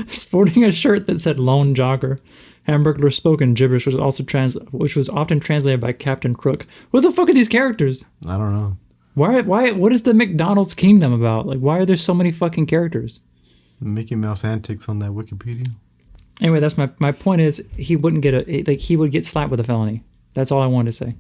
A: Sporting a shirt that said Lone Jogger. Hamburglar spoke in gibberish, which was often translated by Captain Crook. What the fuck are these characters?
B: I don't know.
A: Why? What is the McDonald's kingdom about? Like, why are there so many fucking characters?
B: Mickey Mouse antics on that Wikipedia.
A: Anyway, that's my point is he wouldn't get he would get slapped with a felony. That's all I wanted to say.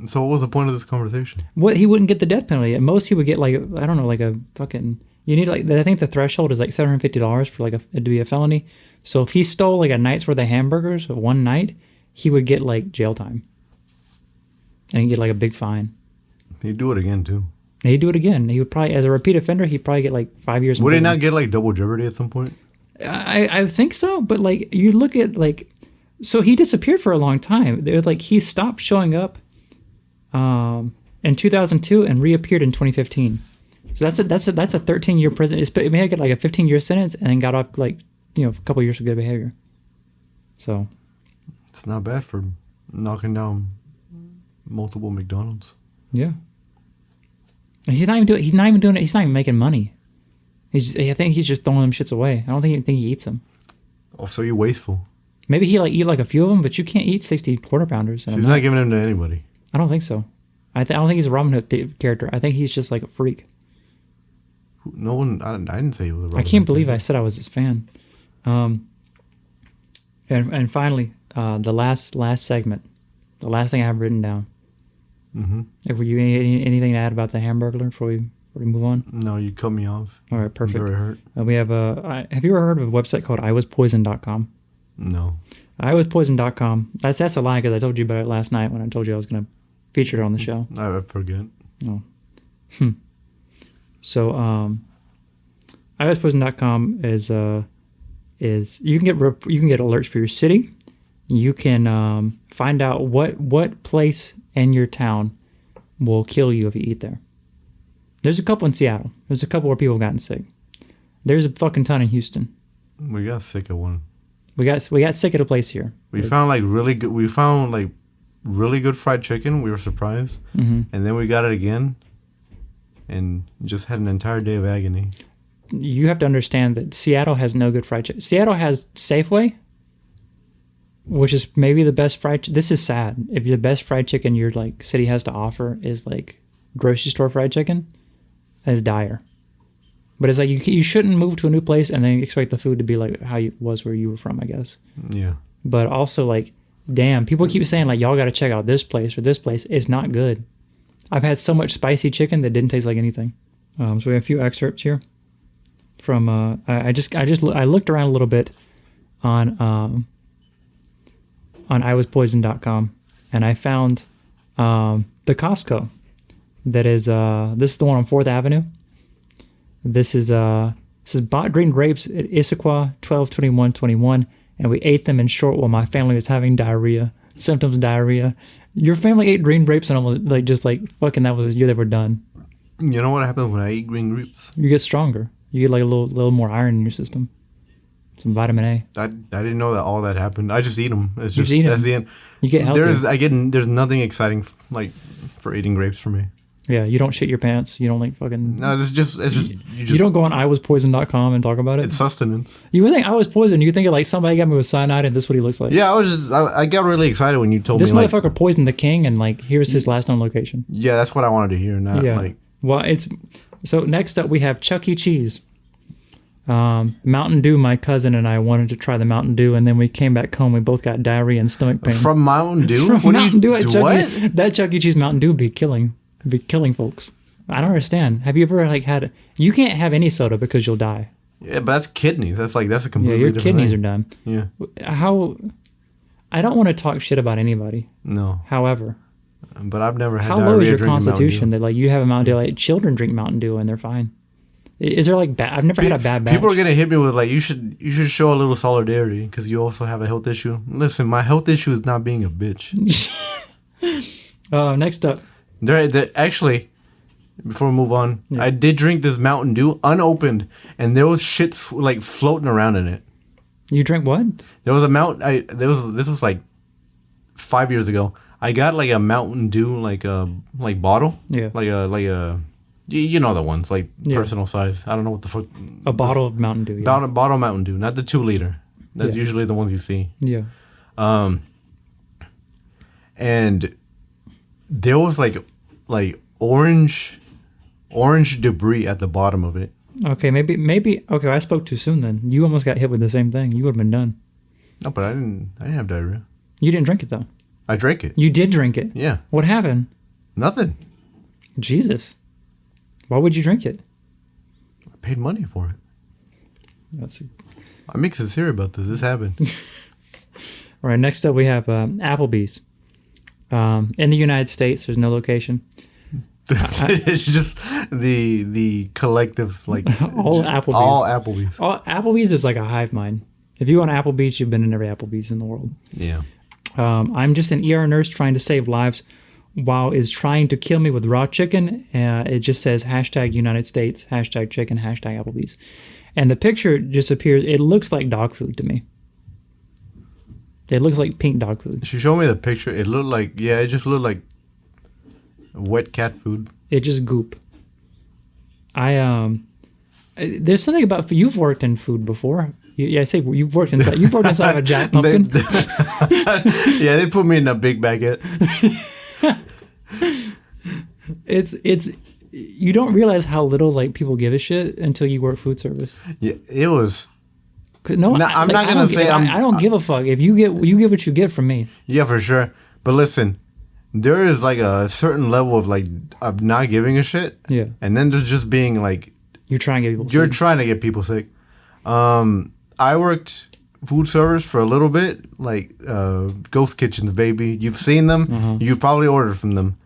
B: So what was the point of this conversation?
A: He wouldn't get the death penalty. At most, he would get like I don't know, like a fucking. You need like I think the threshold is like $750 for like it to be a felony. So if he stole like a night's worth of hamburgers one night, he would get like jail time, and he'd get like a big fine.
B: He'd do it again too.
A: He'd do it again. He would probably, as a repeat offender, he'd probably get like 5 years.
B: Would he not get like double jeopardy at some point?
A: I think so, but like you look at like, so he disappeared for a long time. It was like he stopped showing up, in 2002 and reappeared in 2015. So that's a 13-year prison. It may have got like a 15-year sentence and then got off like a couple years of good behavior. So
B: it's not bad for knocking down multiple McDonald's.
A: Yeah. And he's not even doing it. He's not even making money. I think he's just throwing them shits away. I don't think he eats them.
B: Oh, so you're wasteful.
A: Maybe he eat like a few of them, but you can't eat 60 quarter pounders.
B: So he's not giving them to anybody.
A: I don't think so. I don't think he's a Robin Hood character. I think he's just like a freak.
B: No one. I didn't say he was a Robin
A: I can't
B: Hood
A: believe
B: character.
A: I said I was his fan. And finally, the last segment, the last thing I have written down.
B: Mm-hmm.
A: If you anything to add about the Hamburglar before we move on?
B: No, you cut me off.
A: All right, perfect.
B: I'm very hurt.
A: We have have you ever heard of a website called iwaspoisoned.com?
B: No.
A: iwaspoisoned.com. That's a lie because I told you about it last night when I told you I was going to feature it on the show.
B: I forget.
A: Oh. So iwaspoisoned.com is you can get alerts for your city. You can find out what place in your town will kill you if you eat there. There's a couple in Seattle. There's a couple where people have gotten sick. There's a fucking ton in Houston.
B: We got sick of one.
A: We got sick at a place here.
B: We found really good fried chicken. We were surprised.
A: Mm-hmm.
B: And then we got it again and just had an entire day of agony.
A: You have to understand that Seattle has no good fried chicken. Seattle has Safeway, which is maybe the best fried chicken. This is sad. If the best fried chicken your like city has to offer is like grocery store fried chicken, that's dire. But it's like you shouldn't move to a new place and then expect the food to be like how it was where you were from, I guess.
B: Yeah.
A: But also like, damn, people keep saying like y'all got to check out this place or this place. It's not good. I've had so much spicy chicken that didn't taste like anything. So we have a few excerpts here from I looked around a little bit on iwaspoisoned.com, and I found the Costco that is this is the one on 4th Avenue. This is bought green grapes at Issaquah 12/21/21, and we ate them in short while my family was having diarrhea. Symptoms diarrhea. Your family ate green grapes and almost fucking that was the year they were done.
B: You know what happens when I eat green grapes?
A: You get stronger. You get like a little more iron in your system. Some vitamin A.
B: I didn't know that all that happened. I just eat them. It's just
A: eat
B: that's
A: 'em.
B: the end.
A: You get healthy.
B: There's nothing exciting like for eating grapes for me.
A: Yeah, you don't shit your pants. You don't like fucking.
B: No, it's just
A: you don't go on iwaspoisoned.com and talk about it.
B: It's sustenance.
A: You would think I was poisoned. You think like somebody got me with cyanide and this is what he looks like.
B: Yeah, I got really excited when you told
A: this
B: me
A: motherfucker poisoned the king and like here's his last known location.
B: Yeah, that's what I wanted to hear. Not like.
A: Well, so next up we have Chuck E. Cheese. Mountain Dew. My cousin and I wanted to try the Mountain Dew, and then we came back home. We both got diarrhea and stomach pain
B: From Mountain Dew.
A: From
B: what
A: Mountain Dew at
B: what?
A: That Chuck E. Cheese Mountain Dew be killing folks. I don't understand. Have you ever like had? You can't have any soda because you'll die.
B: Yeah, but that's kidneys. That's a completely
A: your
B: different
A: kidneys
B: thing.
A: are done.
B: Yeah.
A: How? I don't want to talk shit about anybody.
B: No.
A: However,
B: but I've never had.
A: How low is your constitution that like you have a Mountain Dew? Like children drink Mountain Dew and they're fine. Is there like I've never had a bad batch.
B: People are gonna hit me with like you should show a little solidarity because you also have a health issue. Listen, my health issue is not being a bitch.
A: Next up,
B: there actually. Before we move on, I did drink this Mountain Dew unopened, and there was shit like floating around in it.
A: You drink what?
B: There was a this was like 5 years ago. I got like a Mountain Dew like bottle.
A: Yeah.
B: Like a you know the ones like personal size. I don't know what the fuck.
A: A bottle of Mountain Dew.
B: Yeah. Bottle Mountain Dew, not the 2 liter. That's usually the ones you see.
A: Yeah.
B: And there was like orange debris at the bottom of it.
A: Okay, maybe. Okay, I spoke too soon. Then you almost got hit with the same thing. You would have been done.
B: No, but I didn't have diarrhea.
A: You didn't drink it though.
B: I drank it.
A: You did drink it.
B: Yeah.
A: What happened?
B: Nothing.
A: Jesus. Why would you drink it?
B: I paid money for it. I'm sincere about this. This happened.
A: All right. Next up, we have Applebee's. In the United States, there's no location.
B: It's just the collective like
A: all Applebee's.
B: All Applebee's.
A: All Applebee's is like a hive mind. If you go on Applebee's, you've been in every Applebee's in the world.
B: Yeah.
A: I'm just an ER nurse trying to save lives while is trying to kill me with raw chicken. It just says #United States, #chicken, #Applebee's. And the picture just appears. It looks like dog food to me. It looks like pink dog food.
B: She showed me the picture. It looked like, it just looked like wet cat food.
A: It just goop. There's something about, you've worked in food before. I say you've worked inside of a giant pumpkin.
B: Yeah, they put me in a big baguette.
A: It's you don't realize how little like people give a shit until you work food service.
B: Yeah, it was.
A: No,
B: I'm not gonna say
A: I don't give a fuck. If you get what you get from me.
B: Yeah, for sure. But listen, there is like a certain level of not giving a shit.
A: Yeah.
B: And then there's just being like
A: you're trying to get people sick.
B: You're trying to get people sick. I worked food service for a little bit, like ghost kitchens, baby. You've seen them.
A: Uh-huh.
B: You've probably ordered from them.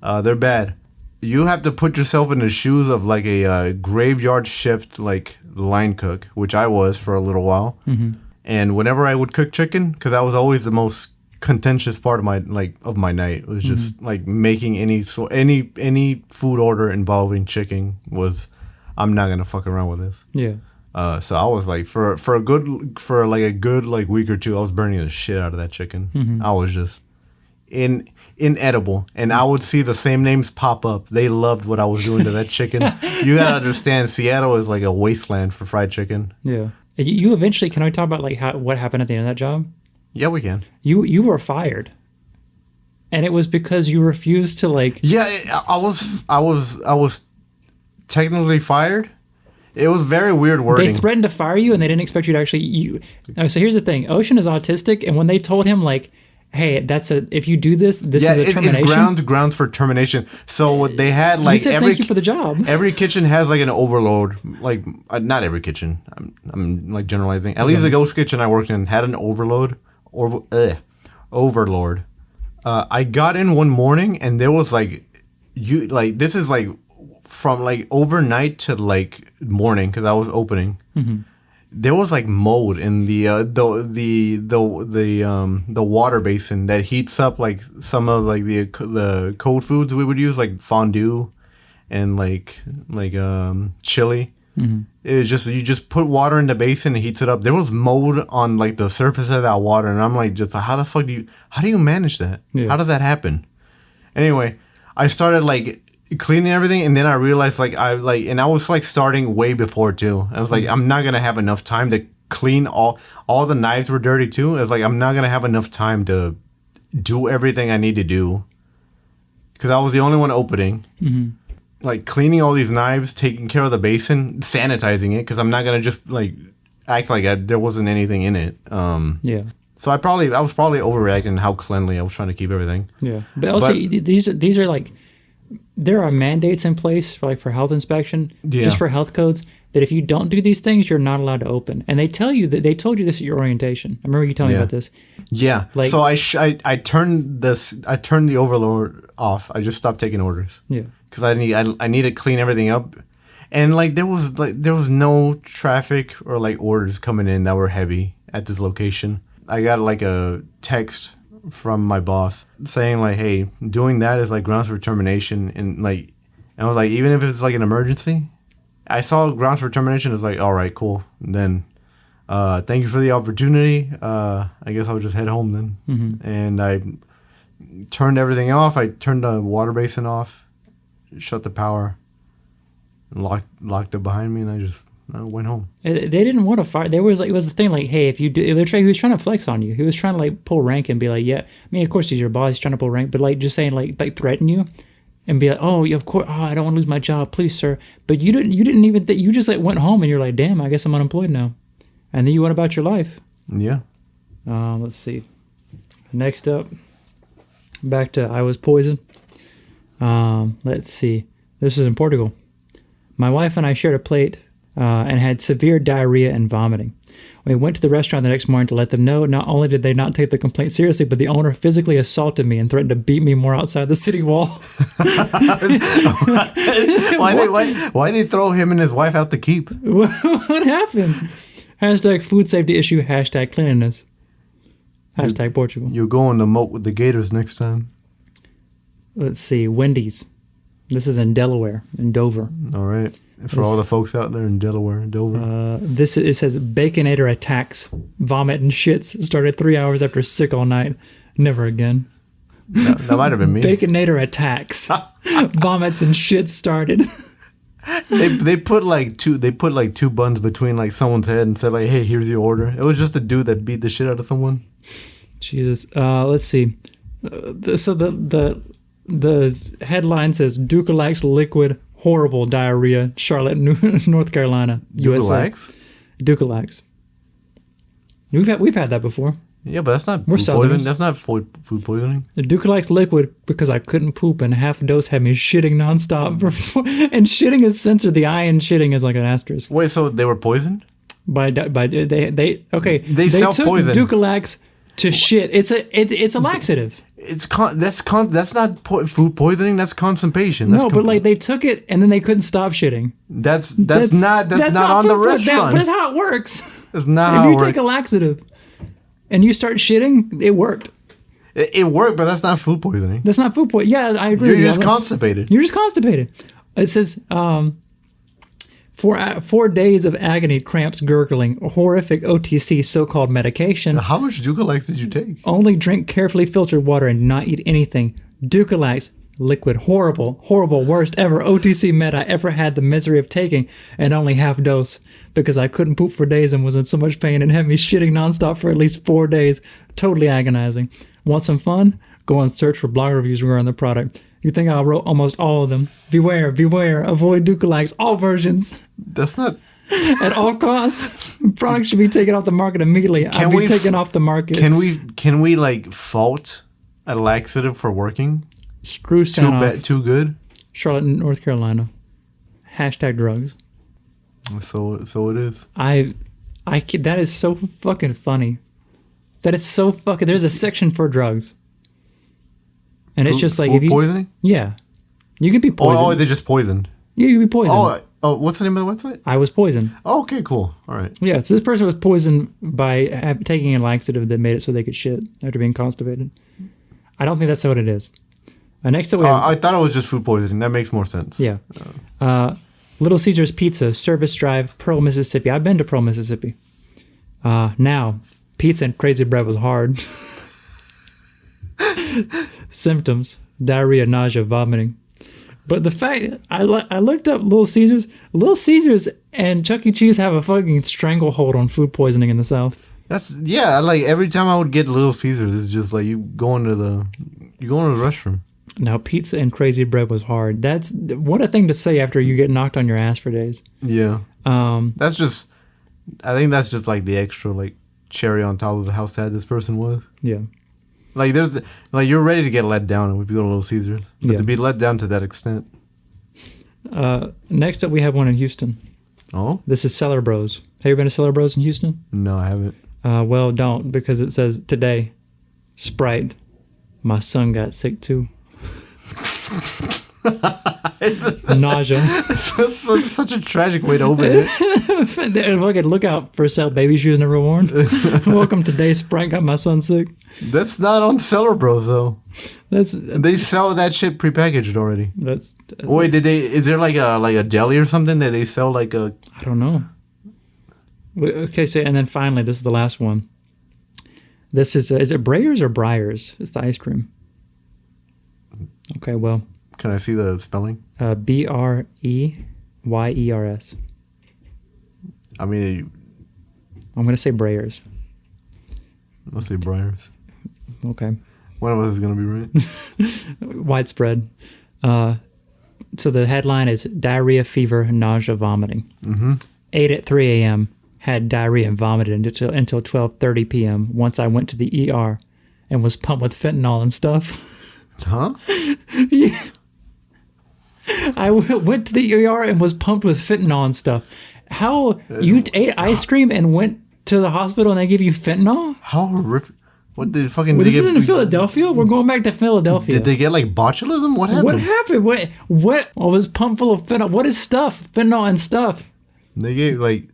B: They're bad. You have to put yourself in the shoes of like a graveyard shift like line cook, which I was for a little while.
A: Mm-hmm.
B: And whenever I would cook chicken, because that was always the most contentious part of my night, was just like making any food order involving chicken was, I'm not gonna fuck around with this.
A: Yeah.
B: So I was like, for a good week or two, I was burning the shit out of that chicken.
A: Mm-hmm.
B: I was just inedible, and I would see the same names pop up. They loved what I was doing to that chicken. You gotta understand, Seattle is like a wasteland for fried chicken.
A: Yeah. You eventually, can I talk about like what happened at the end of that job?
B: Yeah, we can.
A: You were fired, and it was because you refused to like.
B: Yeah, I was technically fired. It was very weird wording.
A: They threatened to fire you, and they didn't expect you to actually. So here's the thing: Ocean is autistic, and when they told him like, hey, if you do this, this is a termination.
B: It's grounds for termination. So what they had, like,
A: you said thank you for the job.
B: Every kitchen has like an overload. Like, not every kitchen. I'm like generalizing. At least the ghost kitchen I worked in had an overload. Overlord. I got in one morning and there was like, this is like from like overnight to like morning because I was opening. Mm-hmm. There was like mold in the water basin that heats up like some of like the cold foods we would use, like fondue and like chili. Mm-hmm. It was just, you just put water in the basin and heats it up. There was mold on like the surface of that water, and I'm like, just how do you manage that? Yeah. How does that happen? Anyway, I started like cleaning everything, and then I realized and I was like starting way before too. I was like, I'm not gonna have enough time to clean all the knives were dirty too. I was like, I'm not gonna have enough time to do everything I need to do because I was the only one opening. Mm-hmm. Like cleaning all these knives, taking care of the basin, sanitizing it because I'm not gonna just like act like there wasn't anything in it. Yeah. So I was probably overreacting how cleanly I was trying to keep everything.
A: Yeah, but also these are like, there are mandates in place for health inspection, just for health codes, that if you don't do these things, you're not allowed to open. And they told you this at your orientation. I remember you telling me about this.
B: Yeah. Like, so I turned the overload off. I just stopped taking orders. Yeah. Because I need to clean everything up, and like there was no traffic or like orders coming in that were heavy at this location. I got like a text from my boss saying like, hey, doing that is like grounds for termination, and I was like, even if it's like an emergency, I saw grounds for termination as like, all right, cool. And then thank you for the opportunity. I guess I'll just head home then. Mm-hmm. And I turned everything off. I turned the water basin off, shut the power, and locked it behind me, and I went home. They
A: didn't want to fire. It was the thing like, hey, if you do, he was trying to flex on you. He was trying to like pull rank and be like, yeah. I mean, of course he's your boss. He's trying to pull rank, but like just saying like threaten you, and be like, oh, yeah, of course, I don't want to lose my job, please, sir. But you didn't even. You just like went home and you're like, damn, I guess I'm unemployed now, and then you went about your life.
B: Yeah.
A: Let's see. Next up, back to I was poisoned. Let's see. This is in Portugal. My wife and I shared a plate and had severe diarrhea and vomiting. We went to the restaurant the next morning to let them know. Not only did they not take the complaint seriously, but the owner physically assaulted me and threatened to beat me more outside the city wall.
B: Why they throw him and his wife out to keep?
A: What happened? Hashtag food safety issue. Hashtag cleanliness. Hashtag Portugal.
B: You're going to moat with the Gators next time.
A: Let's see. Wendy's. This is in Delaware, in Dover.
B: All right. For all the folks out there in Delaware and Dover.
A: It says Baconator attacks. Vomit and shits started 3 hours after sick all night. Never again.
B: That might have been me.
A: Baconator attacks. Vomits and shits started.
B: They put like two buns between like someone's head and said like, hey, here's your order. It was just a dude that beat the shit out of someone. Jesus. Let's see.
A: So the headline says Dukalax liquid horrible diarrhea, Charlotte, North Carolina, USA. Dukalax. We've had that before.
B: Yeah, but that's not food poisoning. That's not food poisoning.
A: The Dukalax liquid, because I couldn't poop and half dose had me shitting nonstop. And shitting is censored. The I in shitting is like an asterisk.
B: Wait, so they were poisoned?
A: They
B: self-poisoned.
A: Took Dukalax to shit. It's a laxative.
B: That's not food poisoning. That's constipation.
A: But like they took it and then they couldn't stop shitting.
B: That's not on the restaurant.
A: That's how it works.
B: That's not how it works.
A: If you take a laxative and you start shitting, it worked.
B: It worked, but that's not food poisoning.
A: That's not food poisoning. Yeah, I agree.
B: You're just constipated.
A: You're just constipated. It says 4 days of agony, cramps, gurgling, horrific OTC so-called medication.
B: How much Dukalax did you take?
A: Only drink carefully filtered water and not eat anything. Dukalax, liquid, horrible, worst ever OTC med I ever had the misery of taking, and only half dose because I couldn't poop for days and was in so much pain and had me shitting nonstop for at least 4 days. Totally agonizing. Want some fun? Go and search for blog reviews regarding the product. You think I wrote almost all of them. Beware, avoid Dukalax, all versions.
B: That's not...
A: At all costs, products should be taken off the market immediately. I'll be taken off the market.
B: Can can we like fault a laxative for working?
A: Screw Sanoff.
B: Too good.
A: Charlotte, North Carolina. #drugs.
B: So it is.
A: That is so fucking funny. That it's so fucking. There's a section for drugs, and it's just like
B: food poisoning.
A: Yeah, you could be poisoned.
B: Oh, they're just poisoned.
A: Yeah, you could be poisoned.
B: Oh, what's the name of the website?
A: I was poisoned.
B: Oh, okay, cool. All right.
A: Yeah, so this person was poisoned by taking a laxative that made it so they could shit after being constipated. I don't think that's what it is. Next up, we have,
B: I thought it was just food poisoning. That makes more sense.
A: Yeah. Little Caesars Pizza, Service Drive, Pearl, Mississippi. I've been to Pearl, Mississippi. Now, pizza and crazy bread was hard. Symptoms: diarrhea, nausea, vomiting. But the fact, I looked up Little Caesars. Little Caesars and Chuck E. Cheese have a fucking stranglehold on food poisoning in the South.
B: Like every time I would get Little Caesars, it's just like you go into the restroom.
A: Now, pizza and crazy bread was hard. That's what a thing to say after you get knocked on your ass for days.
B: Yeah. I think that's just like the extra like cherry on top of how sad this person was.
A: Yeah.
B: Like you're ready to get let down if you go to Little Caesars, but to be let down to that extent.
A: Next up, we have one in Houston.
B: Oh.
A: This is Cellar Bros. Have you been to Cellar Bros in Houston?
B: No, I haven't.
A: Well, don't, because it says today, Sprite. My son got sick too. Nausea.
B: It's such a tragic way to open it.
A: Fucking look out for sale baby shoes never worn. Welcome to Day Sprite got my son sick.
B: That's not on Cellar Bros though. They sell that shit prepackaged already. Wait, is there like a deli or something that they sell like a?
A: I don't know. Okay, so and then finally, this is the last one. This is it Breyers or Breyers? It's the ice cream. Okay, well.
B: Can I see the spelling?
A: Breyers.
B: I mean,
A: I'm going to say Breyers.
B: I'll say Breyers.
A: Okay.
B: One of us is going to be right.
A: Widespread. So the headline is diarrhea, fever, nausea, vomiting.
B: Mm-hmm.
A: 8 at 3 a.m. had diarrhea and vomited until 12:30 p.m. Once I went to the ER and was pumped with fentanyl and stuff.
B: Huh?
A: Yeah. I went to the ER and was pumped with fentanyl and stuff. How you ate ice cream and went to the hospital and they give you fentanyl?
B: How horrific! What the fucking?
A: Well, this is in Philadelphia. We're going back to Philadelphia.
B: Did they get like botulism? What happened?
A: What happened? What? I was pumped full of fentanyl. What is stuff? Fentanyl and stuff.
B: They gave like.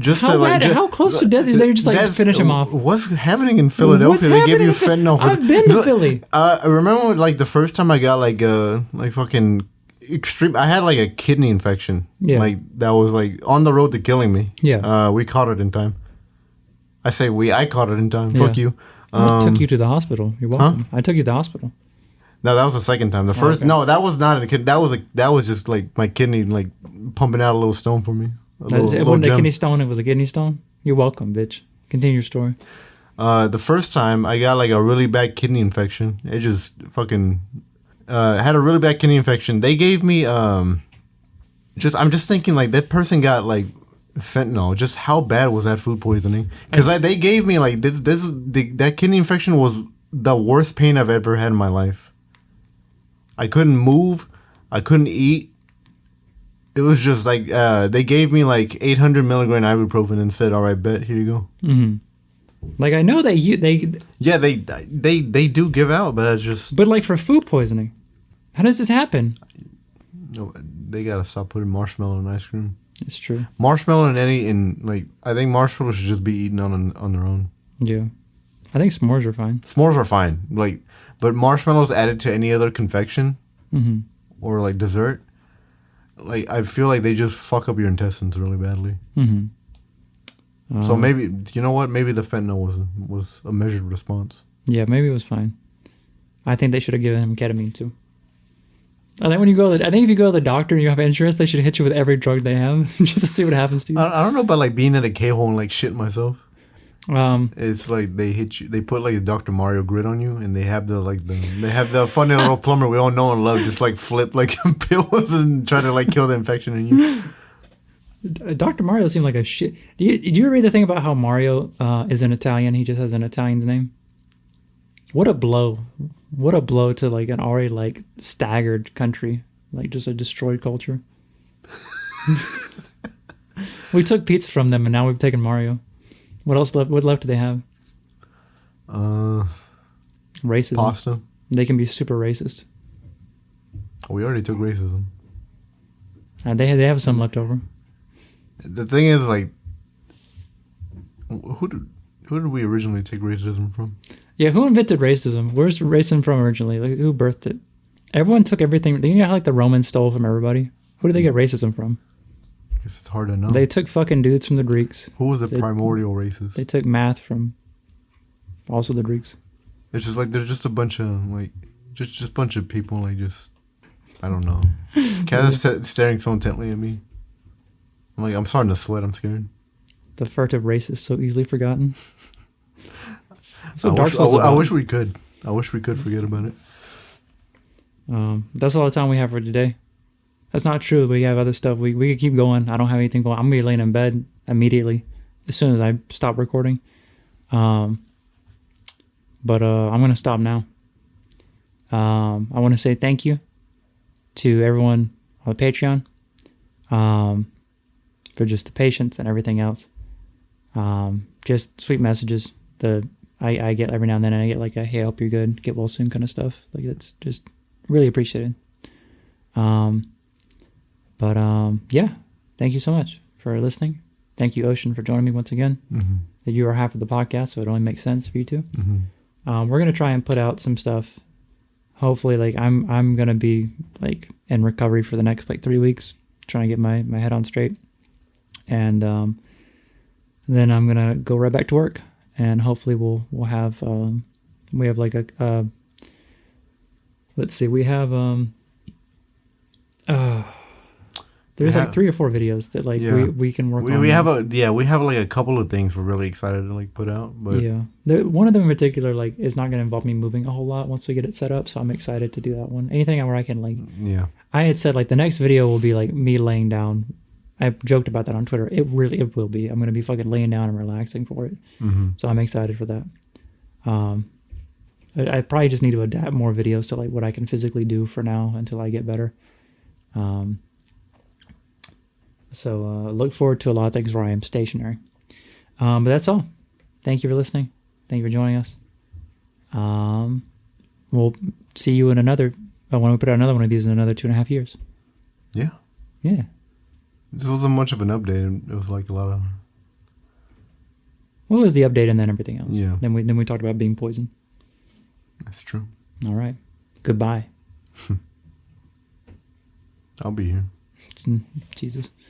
A: How close to death did they just like finish him off?
B: What's happening in Philadelphia? They give you fentanyl.
A: I've been to Philly.
B: I remember like the first time I got like fucking extreme. I had like a kidney infection.
A: Yeah.
B: Like that was like on the road to killing me.
A: Yeah.
B: We caught it in time. I say we. I caught it in time.
A: Yeah.
B: Fuck you.
A: I took you to the hospital. You're welcome. Huh? I took you to the hospital.
B: No, that was the second time. The first, no, that was not a kidney. That was just like my kidney like pumping out a little stone for me.
A: It wasn't a kidney stone. It was a kidney stone. You're welcome, bitch. Continue your story.
B: The first time I got like a really bad kidney infection. It just fucking had a really bad kidney infection. They gave me I'm just thinking like that person got like fentanyl. Just how bad was that food poisoning? Because they gave me like that kidney infection was the worst pain I've ever had in my life. I couldn't move. I couldn't eat. It was just like they gave me like 800 milligram ibuprofen and said, "All right, bet here you go."
A: Mm-hmm. Like I know they
B: they do give out, but it's just.
A: But like for food poisoning, how does this happen?
B: No, they gotta stop putting marshmallow in ice cream.
A: It's true.
B: Marshmallow I think marshmallows should just be eaten on their own.
A: Yeah, I think s'mores are fine.
B: S'mores are fine, like, but marshmallows added to any other confection or like dessert. Like I feel like they just fuck up your intestines really badly. Mm-hmm. So maybe you know what? Maybe the fentanyl was a measured response.
A: Yeah, maybe it was fine. I think they should have given him ketamine too. I think if you go to the doctor and you have insurance, they should hit you with every drug they have just to see what happens to you.
B: I don't know about like being at a K-hole and like shit myself. It's like they hit you. They put like a Dr. Mario grid on you, and they have the funny little plumber we all know and love just like flip like pills and try to like kill the infection in you.
A: Dr. Mario seemed like a shit. Did you ever read the thing about how Mario is an Italian? He just has an Italian's name. What a blow! What a blow to like an already like staggered country, like just a destroyed culture. We took pizza from them, and now we've taken Mario. What else left? What left do they have? Racism.
B: Pasta.
A: They can be super racist.
B: We already took racism.
A: They have some left over.
B: The thing is, like, who did we originally take racism from?
A: Yeah, who invented racism? Where's racism from originally? Like, who birthed it? Everyone took everything. You know how like the Romans stole from everybody? Who did they get racism from?
B: I guess it's hard to know.
A: They took fucking dudes from the Greeks.
B: Who was the primordial racist?
A: They took math from also the Greeks.
B: It's just like there's just a bunch of like just a bunch of people like just I don't know. Cass is staring so intently at me. I'm starting to sweat. I'm scared.
A: The furtive race is so easily forgotten.
B: I wish we could. I wish we could forget about it.
A: That's all the time we have for today. That's not true. We have other stuff. We could keep going. I don't have anything going. I'm going to be laying in bed immediately as soon as I stop recording. But I'm going to stop now. I want to say thank you to everyone on the Patreon for just the patience and everything else. Just sweet messages. I get every now and then, and I get like a hey, I hope you're good, get well soon kind of stuff. Like that's just really appreciated. Yeah, thank you so much for listening. Thank you, Ocean, for joining me once again. Mm-hmm. You are half of the podcast, so it only makes sense for you two. Mm-hmm. We're gonna try and put out some stuff. Hopefully, like I'm gonna be like in recovery for the next like 3 weeks, trying to get my head on straight, and then I'm gonna go right back to work, and hopefully we'll have we have like a let's see, we have there's like 3 or 4 videos that like we can work on.
B: We have like a couple of things we're really excited to like put out. But
A: yeah, one of them in particular like is not going to involve me moving a whole lot once we get it set up. So I'm excited to do that one. Anything where I can like I had said like the next video will be like me laying down. I joked about that on Twitter. It will be. I'm going to be fucking laying down and relaxing for it. Mm-hmm. So I'm excited for that. I probably just need to adapt more videos to like what I can physically do for now until I get better. So look forward to a lot of things where I am stationary. But that's all. Thank you for listening. Thank you for joining us. We'll see you in another. When we put out another one of these in another 2.5 years.
B: Yeah.
A: Yeah.
B: This wasn't much of an update. It was like a lot of.
A: What was the update and then everything else?
B: Yeah.
A: Then we talked about being poisoned.
B: That's true.
A: All right. Goodbye.
B: I'll be here.
A: Jesus.